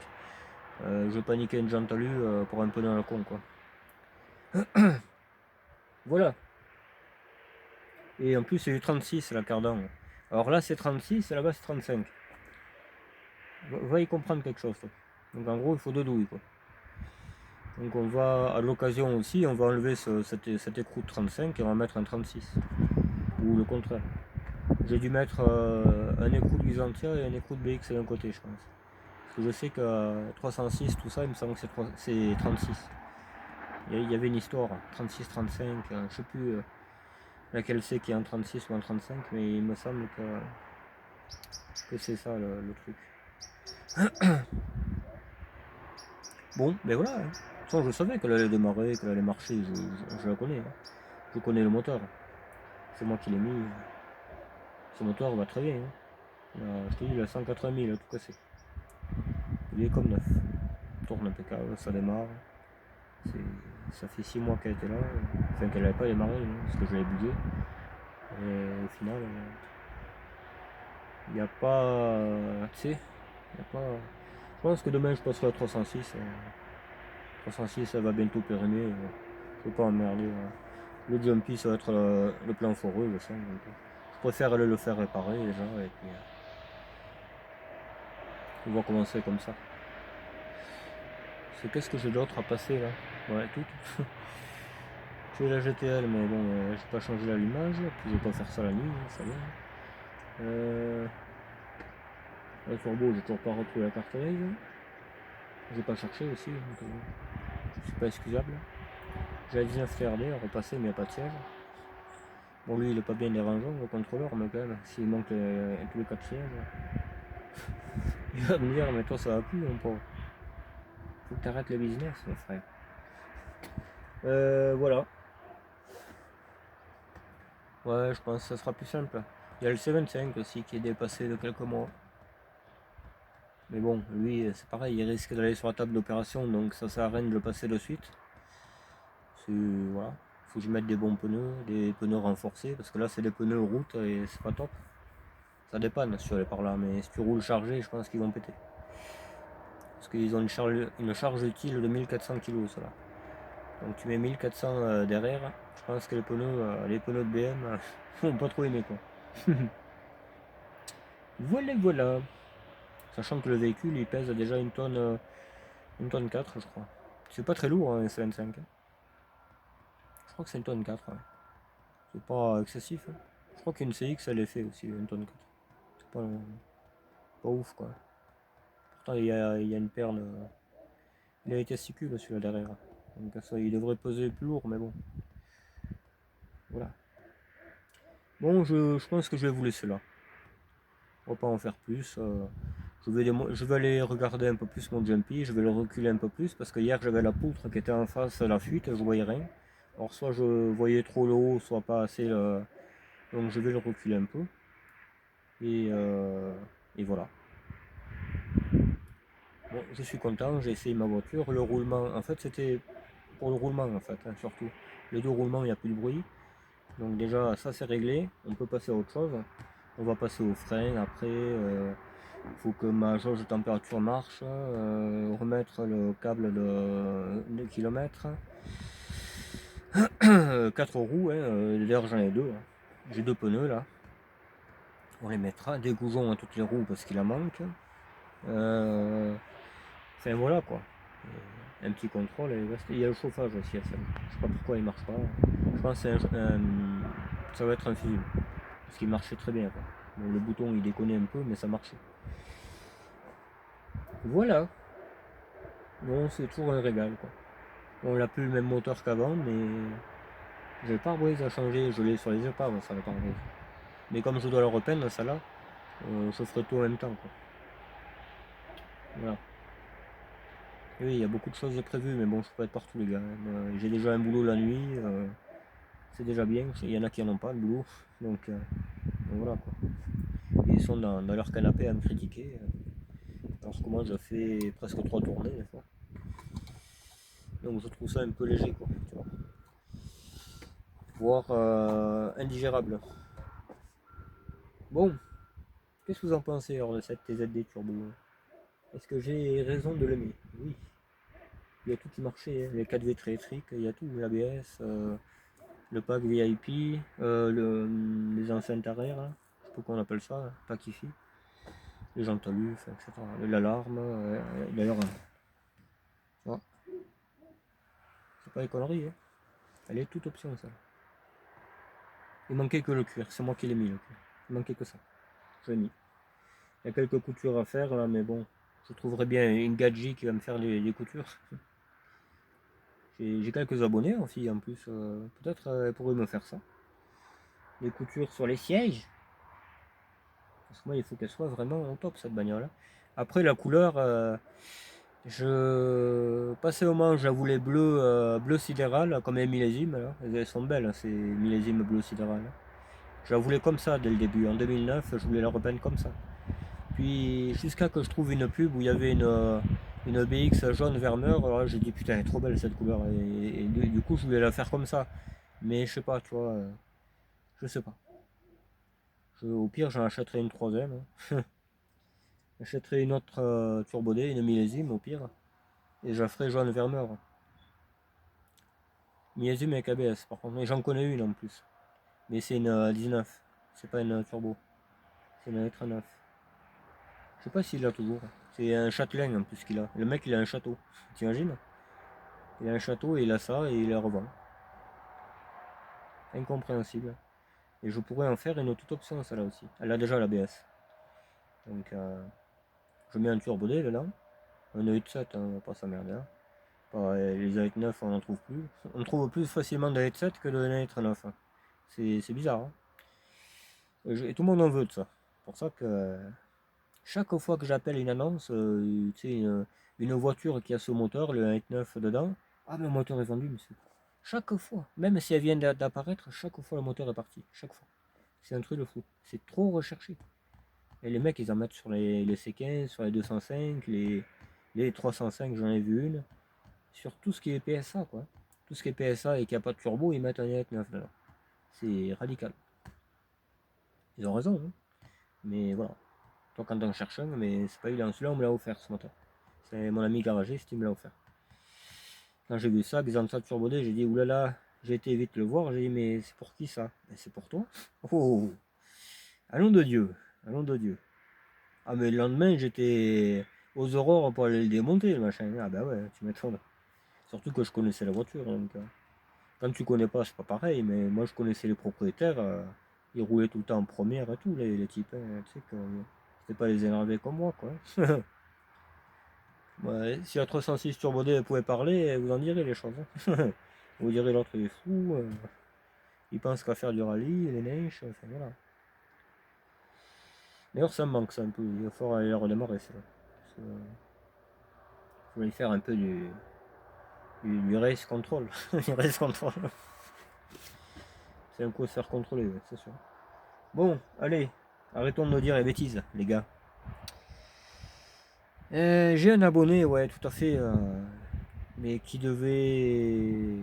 S1: Je vais paniquer une jante à lui pour un pneu dans le con quoi. Voilà. Et en plus c'est du 36 la cardan. Alors là c'est 36 et là-bas c'est 35. Va y comprendre quelque chose. Toi. Donc en gros il faut deux douilles quoi. Donc on va à l'occasion aussi, on va enlever cet écrou de 35 et on va mettre un 36. Ou le contraire. J'ai dû mettre un écrou de Byzantia et un écrou de BX d'un côté, je pense. Parce que je sais qu'à 306, tout ça, il me semble que c'est 36. Il y avait une histoire, 36-35, je sais plus laquelle c'est qui est en 36 ou en 35, mais il me semble que c'est ça le truc. Bon, ben voilà. Hein. De toute façon, je savais qu'elle allait démarrer, qu'elle allait marcher, je la connais. Hein. Je connais le moteur. C'est moi qui l'ai mis. Ce moteur va très bien. Hein. Je te dis, il a 180 000, tout cassé. Il est comme neuf. Tourne impeccable, ça démarre. Ça fait 6 mois qu'elle était là. Enfin, qu'elle n'avait pas démarré, hein, parce que je l'avais bugué. Et au final, il n'y a pas. Tu sais, il n'y a pas. Je pense que demain je passerai à 306. 306, ça va bientôt périmer. Je ne veux pas emmerder. Le jumpy, ça va être le plan foreux, je sens. Donc, je préfère aller le faire réparer déjà. Et puis, on va commencer comme ça. Qu'est-ce que j'ai d'autre à passer là? Ouais, tout. J'ai la GTL, mais bon, j'ai pas changé l'allumage. Puis je vais pas faire ça la nuit, ça va. Le turbo, j'ai toujours pas retrouvé la carte grise. J'ai pas cherché aussi, donc je suis pas excusable. J'ai la 19 TRD, repassé, mais il n'y a pas de siège. Bon, lui, il est pas bien dérangeant, le contrôleur, mais quand même, s'il manque tous les 4 sièges, il va me dire, mais toi, ça va plus, mon pauvre. Faut que t'arrêtes le business, mon frère. Voilà. Ouais, je pense que ça sera plus simple. Il y a le C25 aussi qui est dépassé de quelques mois. Mais bon, lui, c'est pareil, il risque d'aller sur la table d'opération, donc ça sert à rien de le passer de suite. Voilà. Faut que je mette des bons pneus, des pneus renforcés, parce que là, c'est des pneus route et c'est pas top. Ça dépanne si tu vas par là, mais si tu roules chargé, je pense qu'ils vont péter. Parce qu'ils ont une charge utile de 1400 kg, cela. Donc tu mets 1400 derrière, je pense que les pneus de BM vont pas trop aimer, quoi. Voilà, voilà. Sachant que le véhicule, il pèse déjà une tonne 4, je crois. C'est pas très lourd, hein, un C25. Je crois que c'est une tonne 4, ouais. C'est pas excessif, hein. Je crois qu'une CX, elle est fait aussi, une tonne 4. C'est pas ouf, quoi. Pourtant, il y a une perle. Il a les testicules, celui-là, derrière. Donc ça, il devrait peser plus lourd, mais bon. Voilà. Bon, je pense que je vais vous laisser là. On va pas en faire plus. Je vais aller regarder un peu plus mon jumpy. Je vais le reculer un peu plus parce que hier j'avais la poutre qui était en face de la fuite. Je voyais rien. Alors soit je voyais trop le haut, soit pas assez. Donc je vais le reculer un peu. Et voilà. Bon, je suis content. J'ai essayé ma voiture. Le roulement, en fait, c'était pour le roulement en fait, hein, surtout. Les deux roulements, il n'y a plus de bruit. Donc déjà, ça c'est réglé. On peut passer à autre chose. On va passer au frein après. Il faut que ma jauge de température marche, remettre le câble de kilomètres. 4 roues, hein, d'ailleurs j'en ai deux. Hein. J'ai deux pneus là. On les mettra. Des goujons à toutes les roues parce qu'il en manque. Enfin voilà quoi. Un petit contrôle. Il y a le chauffage aussi à celle. Je sais pas pourquoi il marche pas. Je pense que ça va être un fusible. Parce qu'il marchait très bien. Quoi. Bon, le bouton il déconnait un peu mais ça marchait. Voilà. Bon, c'est toujours un régal quoi. On n'a plus le même moteur qu'avant, mais j'ai le pare-brise à changer, je l'ai sur les épaves, ça le pare-brise. Mais comme je dois le repeindre, ça là, je ferai tout en même temps. Quoi. Voilà. Et oui, il y a beaucoup de choses prévues, mais bon, je peux être partout les gars. J'ai déjà un boulot la nuit, c'est déjà bien. Il y en a qui n'en ont pas de boulot, donc voilà quoi. Ils sont dans leur canapé à me critiquer, alors que moi je fais presque 3 tournées des fois. Donc je trouve ça un peu léger quoi, tu vois. Voire indigérable. Bon, qu'est-ce que vous en pensez hors de cette TZD Turbo? Est-ce que j'ai raison de l'aimer? Oui. Il y a tout qui marchait, hein. Les 4V électriques, il y a tout, l'ABS, le pack VIP, les enceintes arrière, hein. Je sais pas comment on appelle ça, hein. Pack IFI, les jantes à l'UF, etc. L'alarme, d'ailleurs, oh, c'est pas des conneries, hein. Elle est toute option ça. Il manquait que le cuir, c'est moi qui l'ai mis le cuir. Il manquait que ça. Je l'ai mis. Il y a quelques coutures à faire là, mais bon, je trouverais bien une gadget qui va me faire les coutures. J'ai quelques abonnés aussi en plus, peut-être elle pourrait me faire ça. Les coutures sur les sièges. Parce que moi il faut qu'elle soit vraiment au top cette bagnole. Après la couleur, je passais au moment je la voulais bleu sidéral comme les millésimes. Là. Elles sont belles ces millésimes bleu sidéral. Je la voulais comme ça dès le début. En 2009 je voulais la repeindre comme ça. Puis jusqu'à que je trouve une pub où il y avait une BX jaune verneur, alors là j'ai dit putain elle est trop belle cette couleur et du coup je voulais la faire comme ça. Mais je sais pas, tu vois, je sais pas. Au pire j'en achèterai une troisième. Hein. J'achèterai une autre Turbo D, une millésime au pire. Et je la ferai jaune verneur. Millésime avec ABS par contre. Mais j'en connais une en plus. Mais c'est une 19. C'est pas une turbo. C'est une lettre 9. Je sais pas s'il l'a toujours. C'est un châtelain en plus qu'il a. Le mec il a un château. T'imagines? Il a un château et il a ça et il la revend. Incompréhensible. Et je pourrais en faire une toute option celle-là aussi. Elle a déjà l'ABS. Donc je mets un turbo D dedans, un E7, hein, on va pas s'emmerder. Hein. Les E9 on en trouve plus. On trouve plus facilement de E7 que de E9. Hein. C'est bizarre. Hein. Et tout le monde en veut de ça. C'est pour ça que chaque fois que j'appelle une annonce, une voiture qui a ce moteur, le 1.9 dedans, ah mais le moteur est vendu, monsieur. Chaque fois, même si elle vient d'apparaître, chaque fois le moteur est parti. Chaque fois. C'est un truc de fou. C'est trop recherché. Et les mecs, ils en mettent sur les C15, sur les 205, les 305, j'en ai vu une. Sur tout ce qui est PSA, quoi. Tout ce qui est PSA et qui n'a pas de turbo, ils mettent un 1.9 dedans. C'est radical. Ils ont raison, hein. Mais voilà. Toi, quand on cherche un, mais c'est pas évident. Celui-là, on me l'a offert, ce moteur. C'est mon ami garagiste, il me l'a offert. Quand j'ai vu ça, Xanta Turbo D, j'ai dit, oulala, j'ai été vite le voir, j'ai dit, mais c'est pour qui ça? Ben, c'est pour toi. Oh, allons de Dieu, allons de Dieu. Ah, mais le lendemain, j'étais aux aurores pour aller le démonter, le machin. Ah, bah ouais, tu m'étonnes. Surtout que je connaissais la voiture, donc. Quand tu connais pas, c'est pas pareil, mais moi, je connaissais les propriétaires. Ils roulaient tout le temps en première et tout, les types. Hein, tu sais que c'était pas les énervés comme moi, quoi. Ouais, si la 306 Turbo D pouvait parler, vous en direz les choses. Hein. Vous direz l'autre il est fou, il pense qu'à faire du rallye, les neiges, enfin voilà. D'ailleurs ça me manque ça un peu, il va falloir aller la redémarrer ça. Il faut aller faire un peu du race control. Du race control. C'est un coup de se faire contrôler, ouais, c'est sûr. Bon, allez, arrêtons de nous dire les bêtises, les gars. J'ai un abonné, ouais, tout à fait. Mais qui devait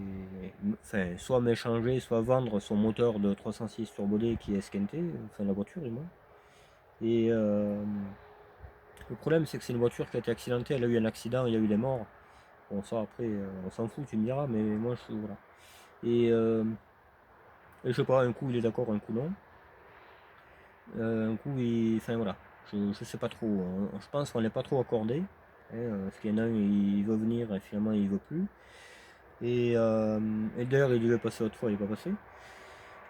S1: soit m'échanger, soit vendre son moteur de 306 Turbo D qui est esquinté, enfin la voiture du moins. Et le problème c'est que c'est une voiture qui a été accidentée, elle a eu un accident, il y a eu des morts. Bon ça après on s'en fout, tu me diras, mais moi je suis voilà. Et je sais pas, un coup il est d'accord, un coup non. Un coup il. Enfin voilà. Je sais pas trop. Je pense qu'on n'est pas trop accordé. Hein, parce qu'il y en a un il veut venir et finalement il veut plus. Et d'ailleurs, il devait passer l'autre fois, il n'est pas passé.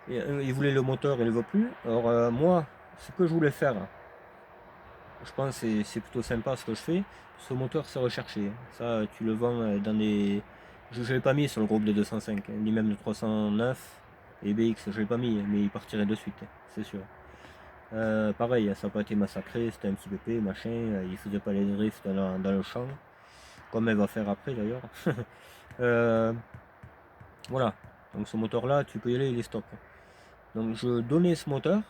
S1: Et, il voulait le moteur, il ne le veut plus. Alors, moi, ce que je voulais faire, je pense que c'est plutôt sympa ce que je fais. Ce moteur, c'est recherché. Ça, tu le vends dans des. Je ne l'ai pas mis sur le groupe de 205, hein, ni même de 309 et BX, je ne l'ai pas mis, mais il partirait de suite, c'est sûr. Pareil, ça n'a pas été massacré, c'était un petit pépé, machin, il faisait pas les drifts dans le champ, comme elle va faire après d'ailleurs. Voilà, donc ce moteur là tu peux y aller, il est stock. Donc je donnais ce moteur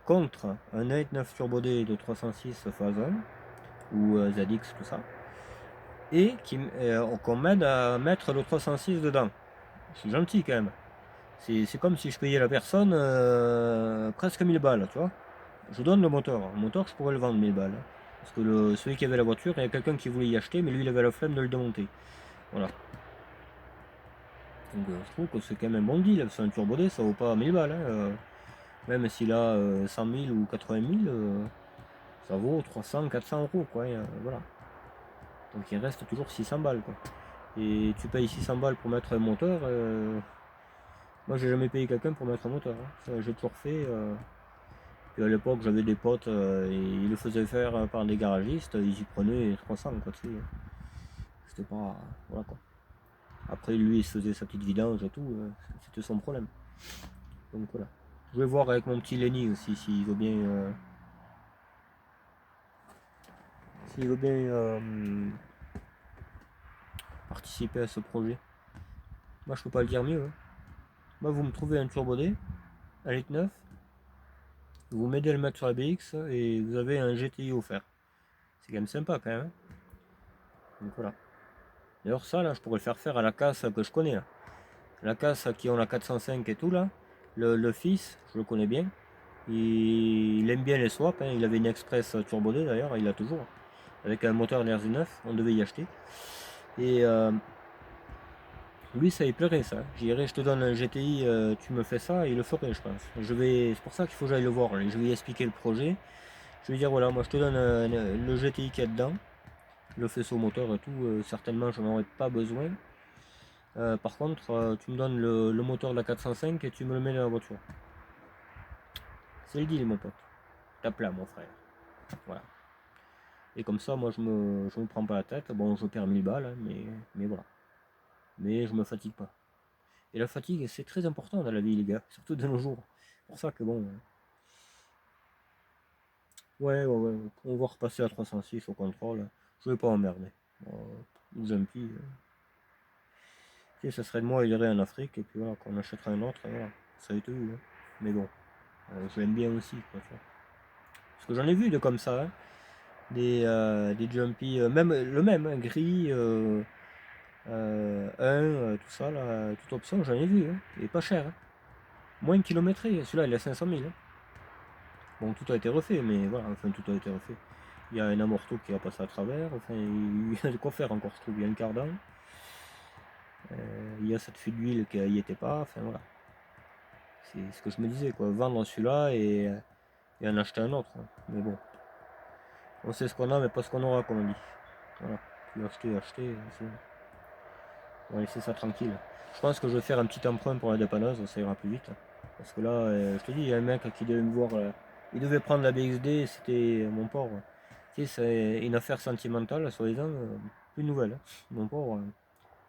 S1: contre un 9 Turbo D de 306 phase 1 ou ZX tout ça, et qu'on m'aide à mettre le 306 dedans. Je suis gentil quand même. C'est comme si je payais la personne presque 1000 balles, tu vois. Je donne le moteur. Le moteur, je pourrais le vendre 1000 balles. Parce que celui qui avait la voiture, il y a quelqu'un qui voulait y acheter, mais lui il avait la flemme de le démonter. Voilà. Donc je trouve que c'est quand même un bon deal. C'est un Turbo D, ça vaut pas 1000 balles. Hein. Même s'il a 100 000 ou 80 000, ça vaut 300, 400 euros. Quoi, voilà. Donc il reste toujours 600 balles. Quoi. Et tu payes 600 balles pour mettre un moteur. Moi j'ai jamais payé quelqu'un pour mettre un moteur. Hein. J'ai toujours fait. Puis à l'époque j'avais des potes et ils le faisaient faire par des garagistes. Ils y prenaient 300. Quoi, tu sais. C'était pas. Voilà quoi. Après lui il se faisait sa petite vidange et tout. C'était son problème. Donc voilà. Je vais voir avec mon petit Lenny aussi s'il veut bien. S'il veut bien participer à ce projet. Moi je peux pas le dire mieux. Hein. Moi vous me trouvez un Turbo D, un litre 9, vous m'aidez à le mettre sur la BX et vous avez un GTI offert. C'est quand même sympa quand même. Hein. Donc voilà. D'ailleurs ça là je pourrais le faire à la casse que je connais là. La casse qui ont la 405 et tout là. Le fils, je le connais bien. Il aime bien les swaps, hein. Il avait une Express Turbo D d'ailleurs, il l'a toujours. Avec un moteur RZ9, on devait y acheter. Et lui, ça lui plairait ça. J'irai, je te donne un GTI, tu me fais ça, il le ferait, je pense. C'est pour ça qu'il faut que j'aille le voir. Je vais lui expliquer le projet. Je vais lui dire voilà, moi je te donne le GTI qu'il y a dedans, le faisceau moteur et tout. Certainement, je n'en aurai pas besoin. Par contre, tu me donnes le moteur de la 405 et tu me le mets dans la voiture. C'est le deal, mon pote. Tape là, mon frère. Voilà. Et comme ça, moi, je me prends pas la tête. Bon, je perds 1000 balles, hein, mais voilà. Mais je me fatigue pas. Et la fatigue, c'est très important dans la vie, les gars, surtout de nos jours. C'est pour ça que bon. Ouais. On va repasser à 306 au contrôle. Je vais pas emmerder. Jumpy. Tu sais, ça serait de moi, il irait en Afrique, et puis voilà, qu'on achètera un autre, et voilà. Ça a été eu, hein. Mais bon, je l'aime bien aussi, quoi, tu vois. Parce que j'en ai vu de comme ça, hein. Des Jumpy, même le même, hein, gris, tout ça, là, toute option, j'en ai vu, hein. Il est pas cher, hein. Moins kilométré, celui-là, il est à 500 000, hein. Bon, tout a été refait, mais voilà, enfin, tout a été refait. Il y a un amorto qui a passé à travers, enfin, il y a de quoi faire encore, je trouve. Il y a un cardan, il y a cette fuite d'huile qui n'y était pas, enfin voilà. C'est ce que je me disais, quoi. Vendre celui-là et en acheter un autre, hein. Mais bon, on sait ce qu'on a, mais pas ce qu'on aura, comme on dit. Voilà, puis acheter, on va laisser ça tranquille. Je pense que je vais faire un petit emprunt pour la dépanneuse, ça ira plus vite. Parce que là, je te dis, il y a un mec qui devait me voir, il devait prendre la BXD, c'était mon pauvre. Tu sais, c'est une affaire sentimentale, soi-disant, plus de nouvelles, hein. Mon pauvre,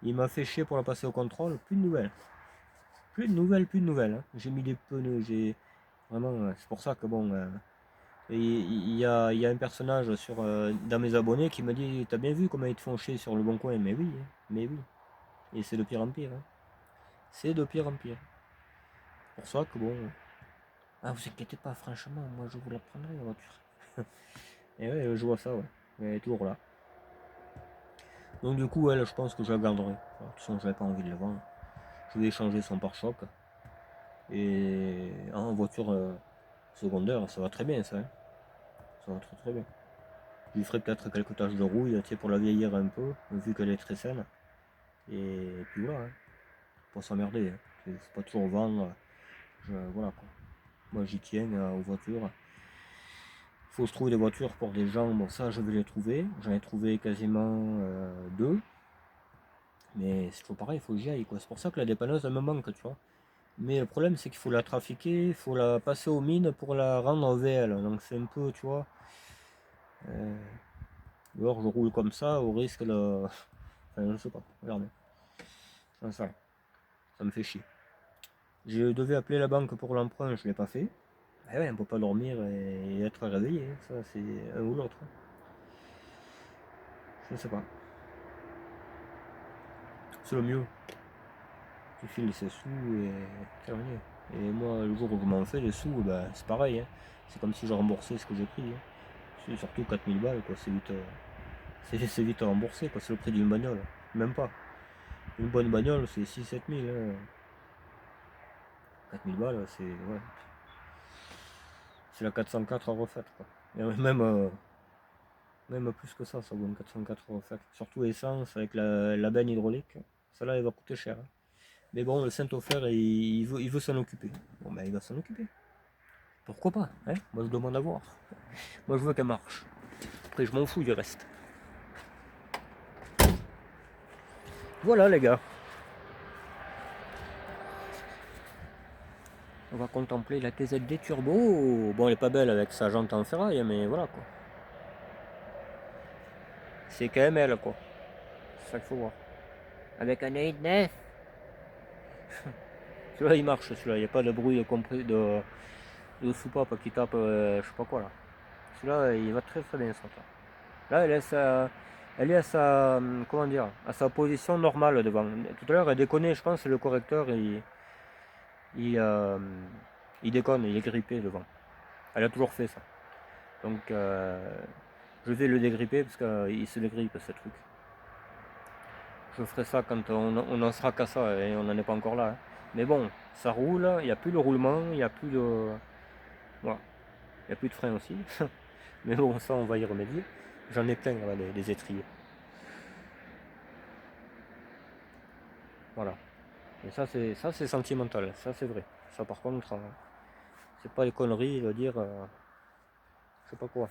S1: il m'a fait chier pour la passer au contrôle, plus de nouvelles. Plus de nouvelles, hein. J'ai mis des pneus, j'ai. Vraiment, c'est pour ça que bon. Il y a un personnage dans mes abonnés qui m'a dit: T'as bien vu comment ils te font chier sur le bon coin? Mais oui, hein, mais oui. Et c'est de pire en pire, hein. C'est de pire en pire. Pour ça que bon. Ah, vous inquiétez pas, franchement, moi je vous la prendrai la voiture. Et ouais, je vois ça, ouais. Elle est toujours là. Donc du coup, elle, je pense que je la garderai. De toute façon, j'avais pas envie de la vendre. Je vais échanger son pare-choc. Et en voiture secondaire, ça va très bien, ça, hein. Ça va très très bien. Je lui ferai peut-être quelques taches de rouille, tu sais, pour la vieillir un peu, vu qu'elle est très saine. Et puis voilà, hein. Pour s'emmerder, hein. Faut pas toujours vendre. Voilà quoi. Moi j'y tiens aux voitures. Faut que je trouve des voitures pour des gens. Bon, ça je vais les trouver. J'en ai trouvé quasiment deux. Mais c'est toujours pareil, il faut que j'y aille, quoi. C'est pour ça que la dépanneuse elle me manque, tu vois. Mais le problème c'est qu'il faut la trafiquer, il faut la passer aux mines pour la rendre en VL. Donc c'est un peu, tu vois. Alors je roule comme ça au risque de. Enfin, je sais pas, regardez. Ça me fait chier. Je devais appeler la banque pour l'emprunt, je l'ai pas fait. Ah ouais, on peut pas dormir et être réveillé, hein. Ça c'est un ou l'autre. Je sais pas. C'est le mieux. Tu files ses sous et terminé. Et moi, le jour où je m'en fais les sous, ben, c'est pareil, hein. C'est comme si je remboursais ce que j'ai pris, hein. C'est surtout 4000 balles, quoi. C'est vite à rembourser, quoi. C'est le prix d'une bagnole. Même pas. Une bonne bagnole, c'est 6-7 000, hein. 4000 balles, c'est. Ouais. C'est la 404 refaite, quoi. Et même plus que ça vaut une 404 refaite. Surtout essence avec la benne hydraulique. Celle-là, elle va coûter cher, hein. Mais bon, le Saint-Ofer, il veut s'en occuper. Bon, ben, il va s'en occuper. Pourquoi pas, hein? Moi, je demande à voir. Moi, je veux qu'elle marche. Après, je m'en fous du reste. Voilà, les gars. On va contempler la TZD Turbo. Bon, elle est pas belle avec sa jante en ferraille, mais voilà, quoi. C'est quand même elle, quoi. C'est ça qu'il faut voir. Avec un 8-9. Celui-là, il marche, celui-là. Il n'y a pas de bruit de soupape qui tape, je sais pas quoi, là. Celui-là, il va très très bien, ça. Là, elle est à sa, comment dire, à sa position normale devant. Tout à l'heure, elle déconnait, je pense, le correcteur, il, euh, il déconne, il est grippé devant. Elle a toujours fait ça. Donc, je vais le dégripper parce qu'il se dégrippe, ce truc. Je ferai ça quand on en sera qu'à ça et on n'en est pas encore là, hein. Mais bon, ça roule, il n'y a plus de roulement, il n'y a plus de. Voilà. Il n'y a plus de frein aussi. Mais bon, ça, on va y remédier. J'en ai plein, là, des étriers. Voilà. Et ça c'est sentimental, ça c'est vrai. Ça par contre, c'est pas les conneries de dire je sais pas quoi.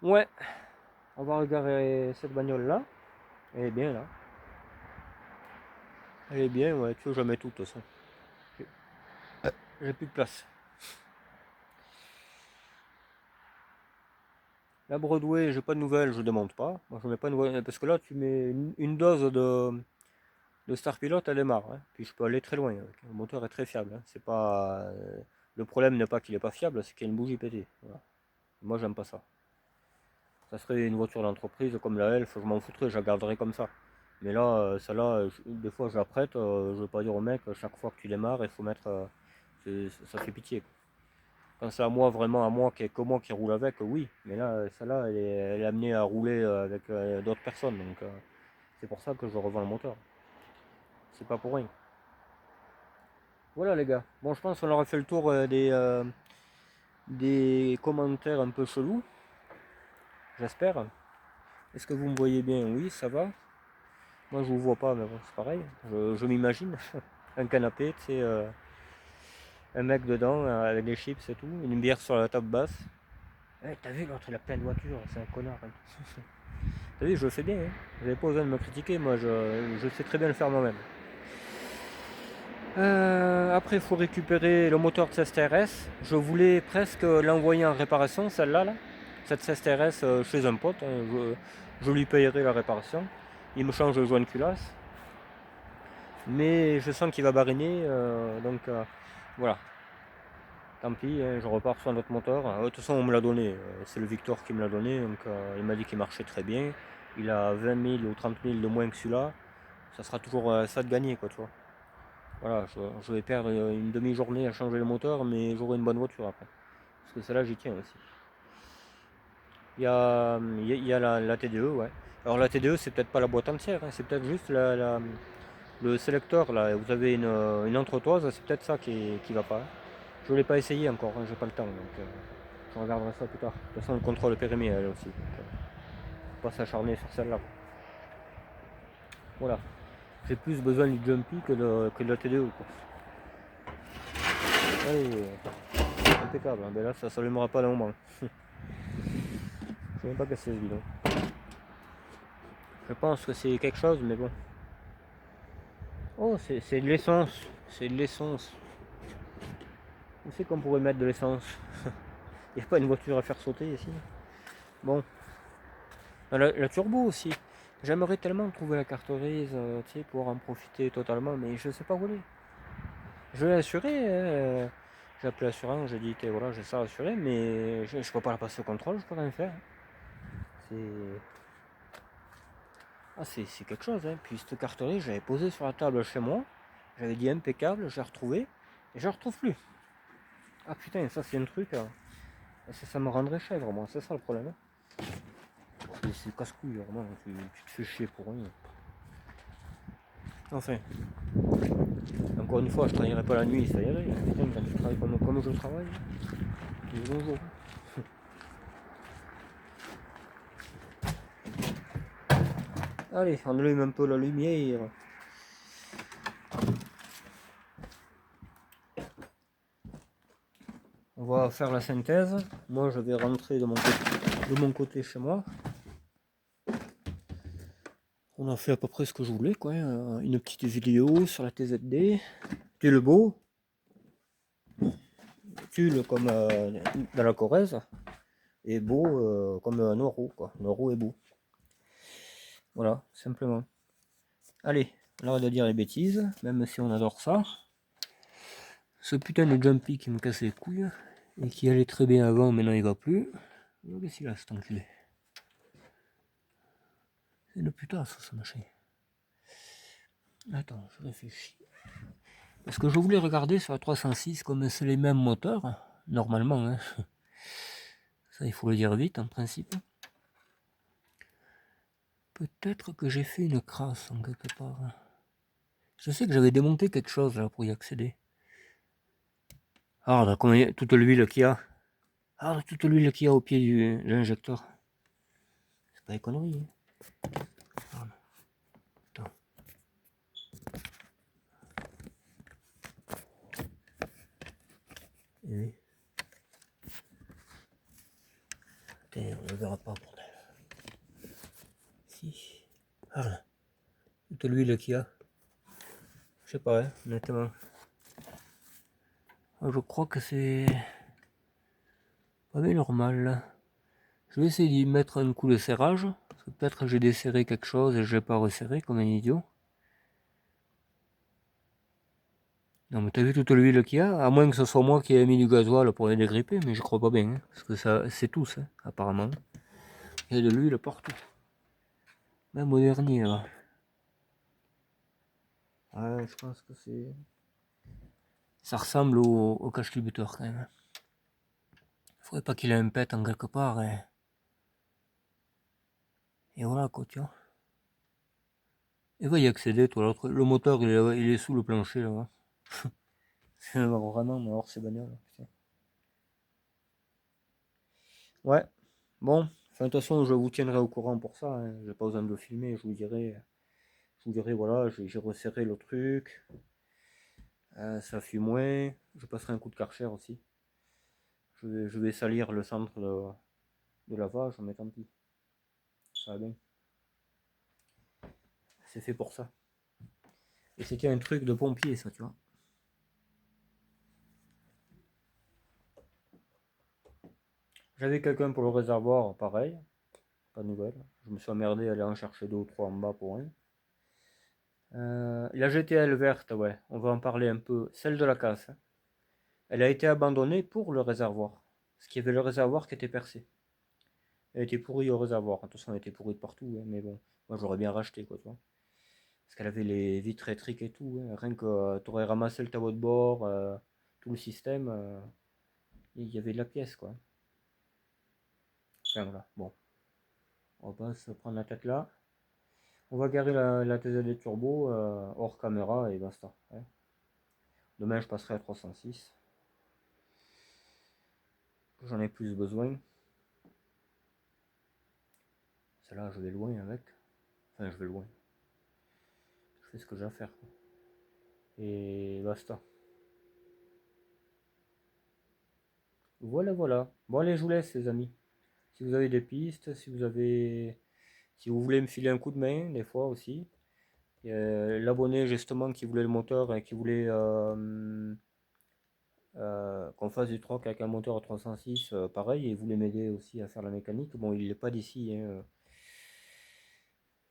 S1: Ouais, on va regarder cette bagnole là. Elle est bien là. Elle est bien, ouais, tu veux, je la mets toute ça. J'ai plus de place. La Broadway, j'ai pas de nouvelles, je demande pas. Moi, je mets pas de nouvelles, parce que là, tu mets une dose de Star Pilot, elle démarre, hein. Puis je peux aller très loin avec. Le moteur est très fiable, hein. C'est pas, le problème n'est pas qu'il est pas fiable, c'est qu'il y a une bougie pétée. Voilà. Moi, j'aime pas ça. Ça serait une voiture d'entreprise comme la Elf, je m'en foutrais, je la garderais comme ça. Mais là, celle-là, des fois, je la prête. Je veux pas dire au mec, chaque fois que tu démarres, il faut mettre. Ça fait pitié, quoi. Quand c'est à moi, vraiment à moi, que moi qui roule avec, oui. Mais là, celle-là, elle est amenée à rouler avec d'autres personnes. Donc, c'est pour ça que je revends le moteur. C'est pas pour rien. Voilà, les gars. Bon, je pense qu'on aura fait le tour des commentaires un peu chelous. J'espère. Est-ce que vous me voyez bien? Oui, ça va. Moi, je vous vois pas, mais bon, c'est pareil. Je m'imagine. Un canapé, tu sais, un mec dedans avec des chips et tout, une bière sur la table basse. Eh, t'as vu l'autre, il a plein de voitures, c'est un connard, hein. T'as vu, je le fais bien, hein. Vous n'avez pas besoin de me critiquer, moi je sais très bien le faire moi-même. Après, il faut récupérer le moteur de cette TRS. Je voulais presque l'envoyer en réparation, celle-là, là. Cette CSTRS chez un pote, hein. Je lui payerai la réparation. Il me change le joint de culasse. Mais je sens qu'il va bariner, donc voilà. Tant pis, hein, je repars sur un autre moteur. De toute façon, on me l'a donné. C'est le Victor qui me l'a donné. Donc, il m'a dit qu'il marchait très bien. Il a 20 000 ou 30 000 de moins que celui-là. Ça sera toujours ça de gagner, quoi, tu vois. Voilà, je vais perdre une demi-journée à changer le moteur, mais j'aurai une bonne voiture après. Parce que celle-là, j'y tiens aussi. Il y a la TDE, ouais. Alors, la TDE, c'est peut-être pas la boîte entière, hein, c'est peut-être juste le sélecteur, là. Vous avez une entretoise, c'est peut-être ça qui va pas. Je ne l'ai pas essayé encore, hein, j'ai pas le temps, donc je regarderai ça plus tard. De toute façon, le contrôle périmé, elle aussi. Donc, pas s'acharner sur celle-là. Voilà. J'ai plus besoin du Jumpy que de la TDE, quoi. Allez, impeccable. Hein. Ben là, ça ne s'allumera pas d'un moment. Je sais même pas que c'est ce bidon. Je pense que c'est quelque chose, mais bon. Oh, c'est de l'essence. C'est de l'essence. Où c'est qu'on pourrait mettre de l'essence? Il n'y a pas une voiture à faire sauter ici. Bon. La turbo aussi. J'aimerais tellement trouver la carte grise, tu sais, pour en profiter totalement, mais je sais pas où elle est. Je l'ai assuré, j'ai appelé l'assurance, j'ai dit, voilà, j'ai ça assuré, mais je peux pas la passer au contrôle, je peux rien faire. C'est. Ah, c'est quelque chose, hein. Puis cette carte grise, j'avais posé sur la table chez moi, j'avais dit impeccable, j'ai retrouvé, et je la retrouve plus. Ah putain, ça c'est un truc, ça me rendrait chèvre, moi, c'est ça le problème. Hein. C'est casse-couille, vraiment, tu te fais chier pour rien. Enfin. Encore une fois, je travaillerai pas la nuit, ça irait. Putain, quand tu travailles comme je travaille, bonjour. Allez, on allume un peu la lumière. On va faire la synthèse. Moi, je vais rentrer de mon côté chez moi. On a fait à peu près ce que je voulais, quoi. Une petite vidéo sur la TZD. Tulle beau. Tulle comme dans la Corrèze. Et beau comme un euro, quoi. Un euro est beau. Voilà, simplement. Allez, on arrête de dire les bêtises, même si on adore ça. Ce putain de Jumpy qui me casse les couilles et qui allait très bien avant, maintenant il va plus. Qu'est-ce qu'il a cet enculé? C'est le putain ça, ce machin. Attends, je réfléchis. Parce que je voulais regarder sur la 306 comme c'est les mêmes moteurs, normalement. Hein. Ça, il faut le dire vite en principe. Peut-être que j'ai fait une crasse en quelque part. Je sais que j'avais démonté quelque chose là pour y accéder. Ah, toute l'huile qu'il y a. Ah, toute l'huile qu'il y a au pied de l'injecteur. C'est pas des conneries. Hein. Voilà. Attends. Et... Putain, on ne le verra pas, bordel. Si. Ah là. Toute l'huile qu'il y a. Je sais pas, hein, honnêtement. Je crois que c'est pas bien normal là. Je vais essayer d'y mettre un coup de serrage. Parce que peut-être j'ai desserré quelque chose et je l'ai pas resserré comme un idiot. Non mais t'as vu toute l'huile qu'il y a? À moins que ce soit moi qui ai mis du gasoil pour les dégripper, mais je crois pas bien. Hein, parce que ça, c'est tous, hein, apparemment. Il y a de l'huile partout. Même au dernier là. Ouais, je pense que c'est. Ça ressemble au cache-culbuteur quand même. Faudrait pas qu'il ait un pet en quelque part et voilà quoi, tu vois. Et va y accéder, toi, l'autre. Le moteur il est sous le plancher là. C'est vraiment mais alors c'est bagnole. Putain. Ouais, bon. Enfin, de toute façon, je vous tiendrai au courant pour ça. Hein. J'ai pas besoin de le filmer, je vous dirai, voilà, j'ai resserré le truc. Ça fuit moins. Je passerai un coup de karcher aussi. Je vais salir le centre de lavage, mais tant pis. Ça va bien. C'est fait pour ça. Et c'était un truc de pompier, ça, tu vois. J'avais quelqu'un pour le réservoir, pareil. Pas de nouvelles. Je me suis emmerdé à aller en chercher deux ou trois en bas pour un. La GTL verte, ouais, on va en parler un peu. Celle de la casse, hein. Elle a été abandonnée pour le réservoir. Parce qu'il y avait le réservoir qui était percé. Elle était pourrie au réservoir. De toute façon, elle était pourrie de partout, hein, mais bon, moi j'aurais bien racheté, quoi, tu vois. Parce qu'elle avait les vitres électriques et tout. Hein. Rien que tu aurais ramassé le tableau de bord, tout le système, il y avait de la pièce, quoi. Enfin voilà, bon, on va pas se prendre la tête là. On va garer la TZD Turbo hors caméra et basta. Hein. Demain, je passerai à 306. J'en ai plus besoin. Celle-là, je vais loin avec. Enfin, je vais loin. Je fais ce que j'ai à faire. Quoi. Et basta. Voilà, voilà. Bon, allez, je vous laisse, les amis. Si vous avez des pistes, si vous voulez me filer un coup de main, des fois aussi. L'abonné, justement, qui voulait le moteur et qui voulait qu'on fasse du troc avec un moteur à 306, pareil, et il voulait m'aider aussi à faire la mécanique. Bon, il n'est pas d'ici, hein.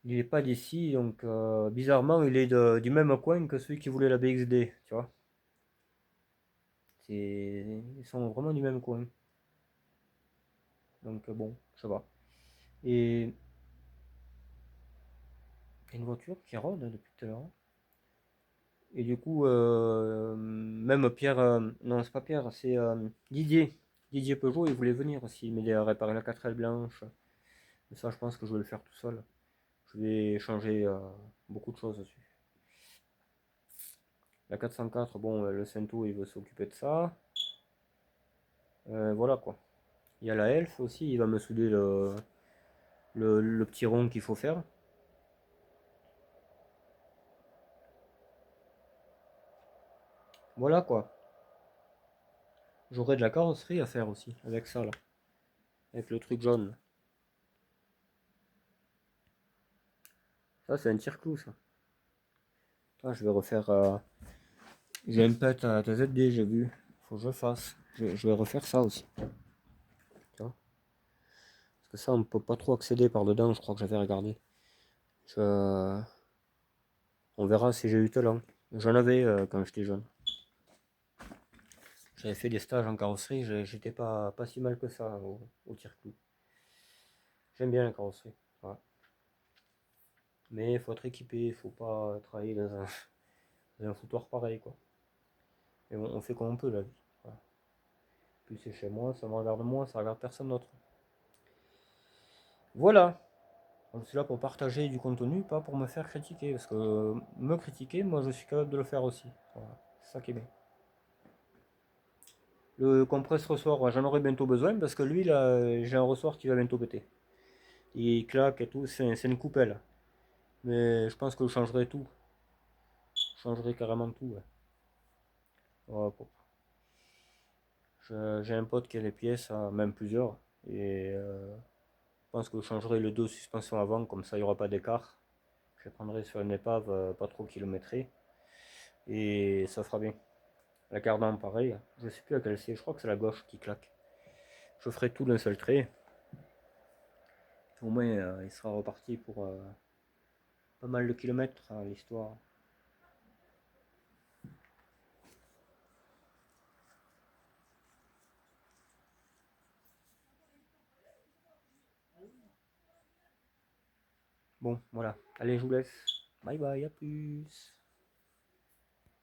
S1: Il n'est pas d'ici, donc bizarrement, il est du même coin que celui qui voulait la BXD, tu vois. Ils sont vraiment du même coin. Donc bon, ça va. Et il y a une voiture qui rôde depuis tout à l'heure. Et du coup, même Pierre, non, c'est pas Pierre, c'est Didier. Didier Peugeot, il voulait venir aussi m'aider à réparer la 4L blanche. Mais ça, je pense que je vais le faire tout seul. Je vais changer beaucoup de choses dessus. La 404, bon, le Cento, il veut s'occuper de ça. Voilà quoi. Il y a la Elf aussi, il va me souder le petit rond qu'il faut faire. Voilà quoi. J'aurai de la carrosserie à faire aussi, avec ça là. Avec le truc jaune. Ça, c'est un tire-clou ça. Ah, je vais refaire. J'ai un pet à TZD, j'ai vu. Faut que je fasse. Je vais refaire ça aussi. Tu vois. Parce que ça, on peut pas trop accéder par dedans, je crois que j'avais regardé. Je... On verra si j'ai eu talent. J'en avais quand j'étais jeune. J'avais fait des stages en carrosserie, j'étais pas si mal que ça au tire-clou. J'aime bien la carrosserie. Voilà. Mais il faut être équipé, il faut pas travailler dans un foutoir pareil quoi. Et on fait comme on peut la vie. Voilà. Puis c'est chez moi, ça me regarde moi, ça regarde personne d'autre. Voilà. Donc c'est là pour partager du contenu, pas pour me faire critiquer. Parce que me critiquer, moi je suis capable de le faire aussi. Voilà. C'est ça qui est bien. Le compresse-ressort, j'en aurai bientôt besoin parce que lui là, j'ai un ressort qui va bientôt péter. Il claque et tout, c'est une coupelle. Mais je pense que je changerai tout. Je changerai carrément tout. Ouais. Voilà, j'ai un pote qui a les pièces, hein, même plusieurs. Et je pense que je changerai les deux suspensions avant, comme ça il n'y aura pas d'écart. Je les prendrai sur une épave pas trop kilométrée. Et ça fera bien. La cardan, pareil. Je sais plus laquelle c'est, je crois que c'est la gauche qui claque. Je ferai tout d'un seul trait. Au moins, il sera reparti pour pas mal de kilomètres, hein, l'histoire. Bon, voilà. Allez, je vous laisse. Bye bye, à plus.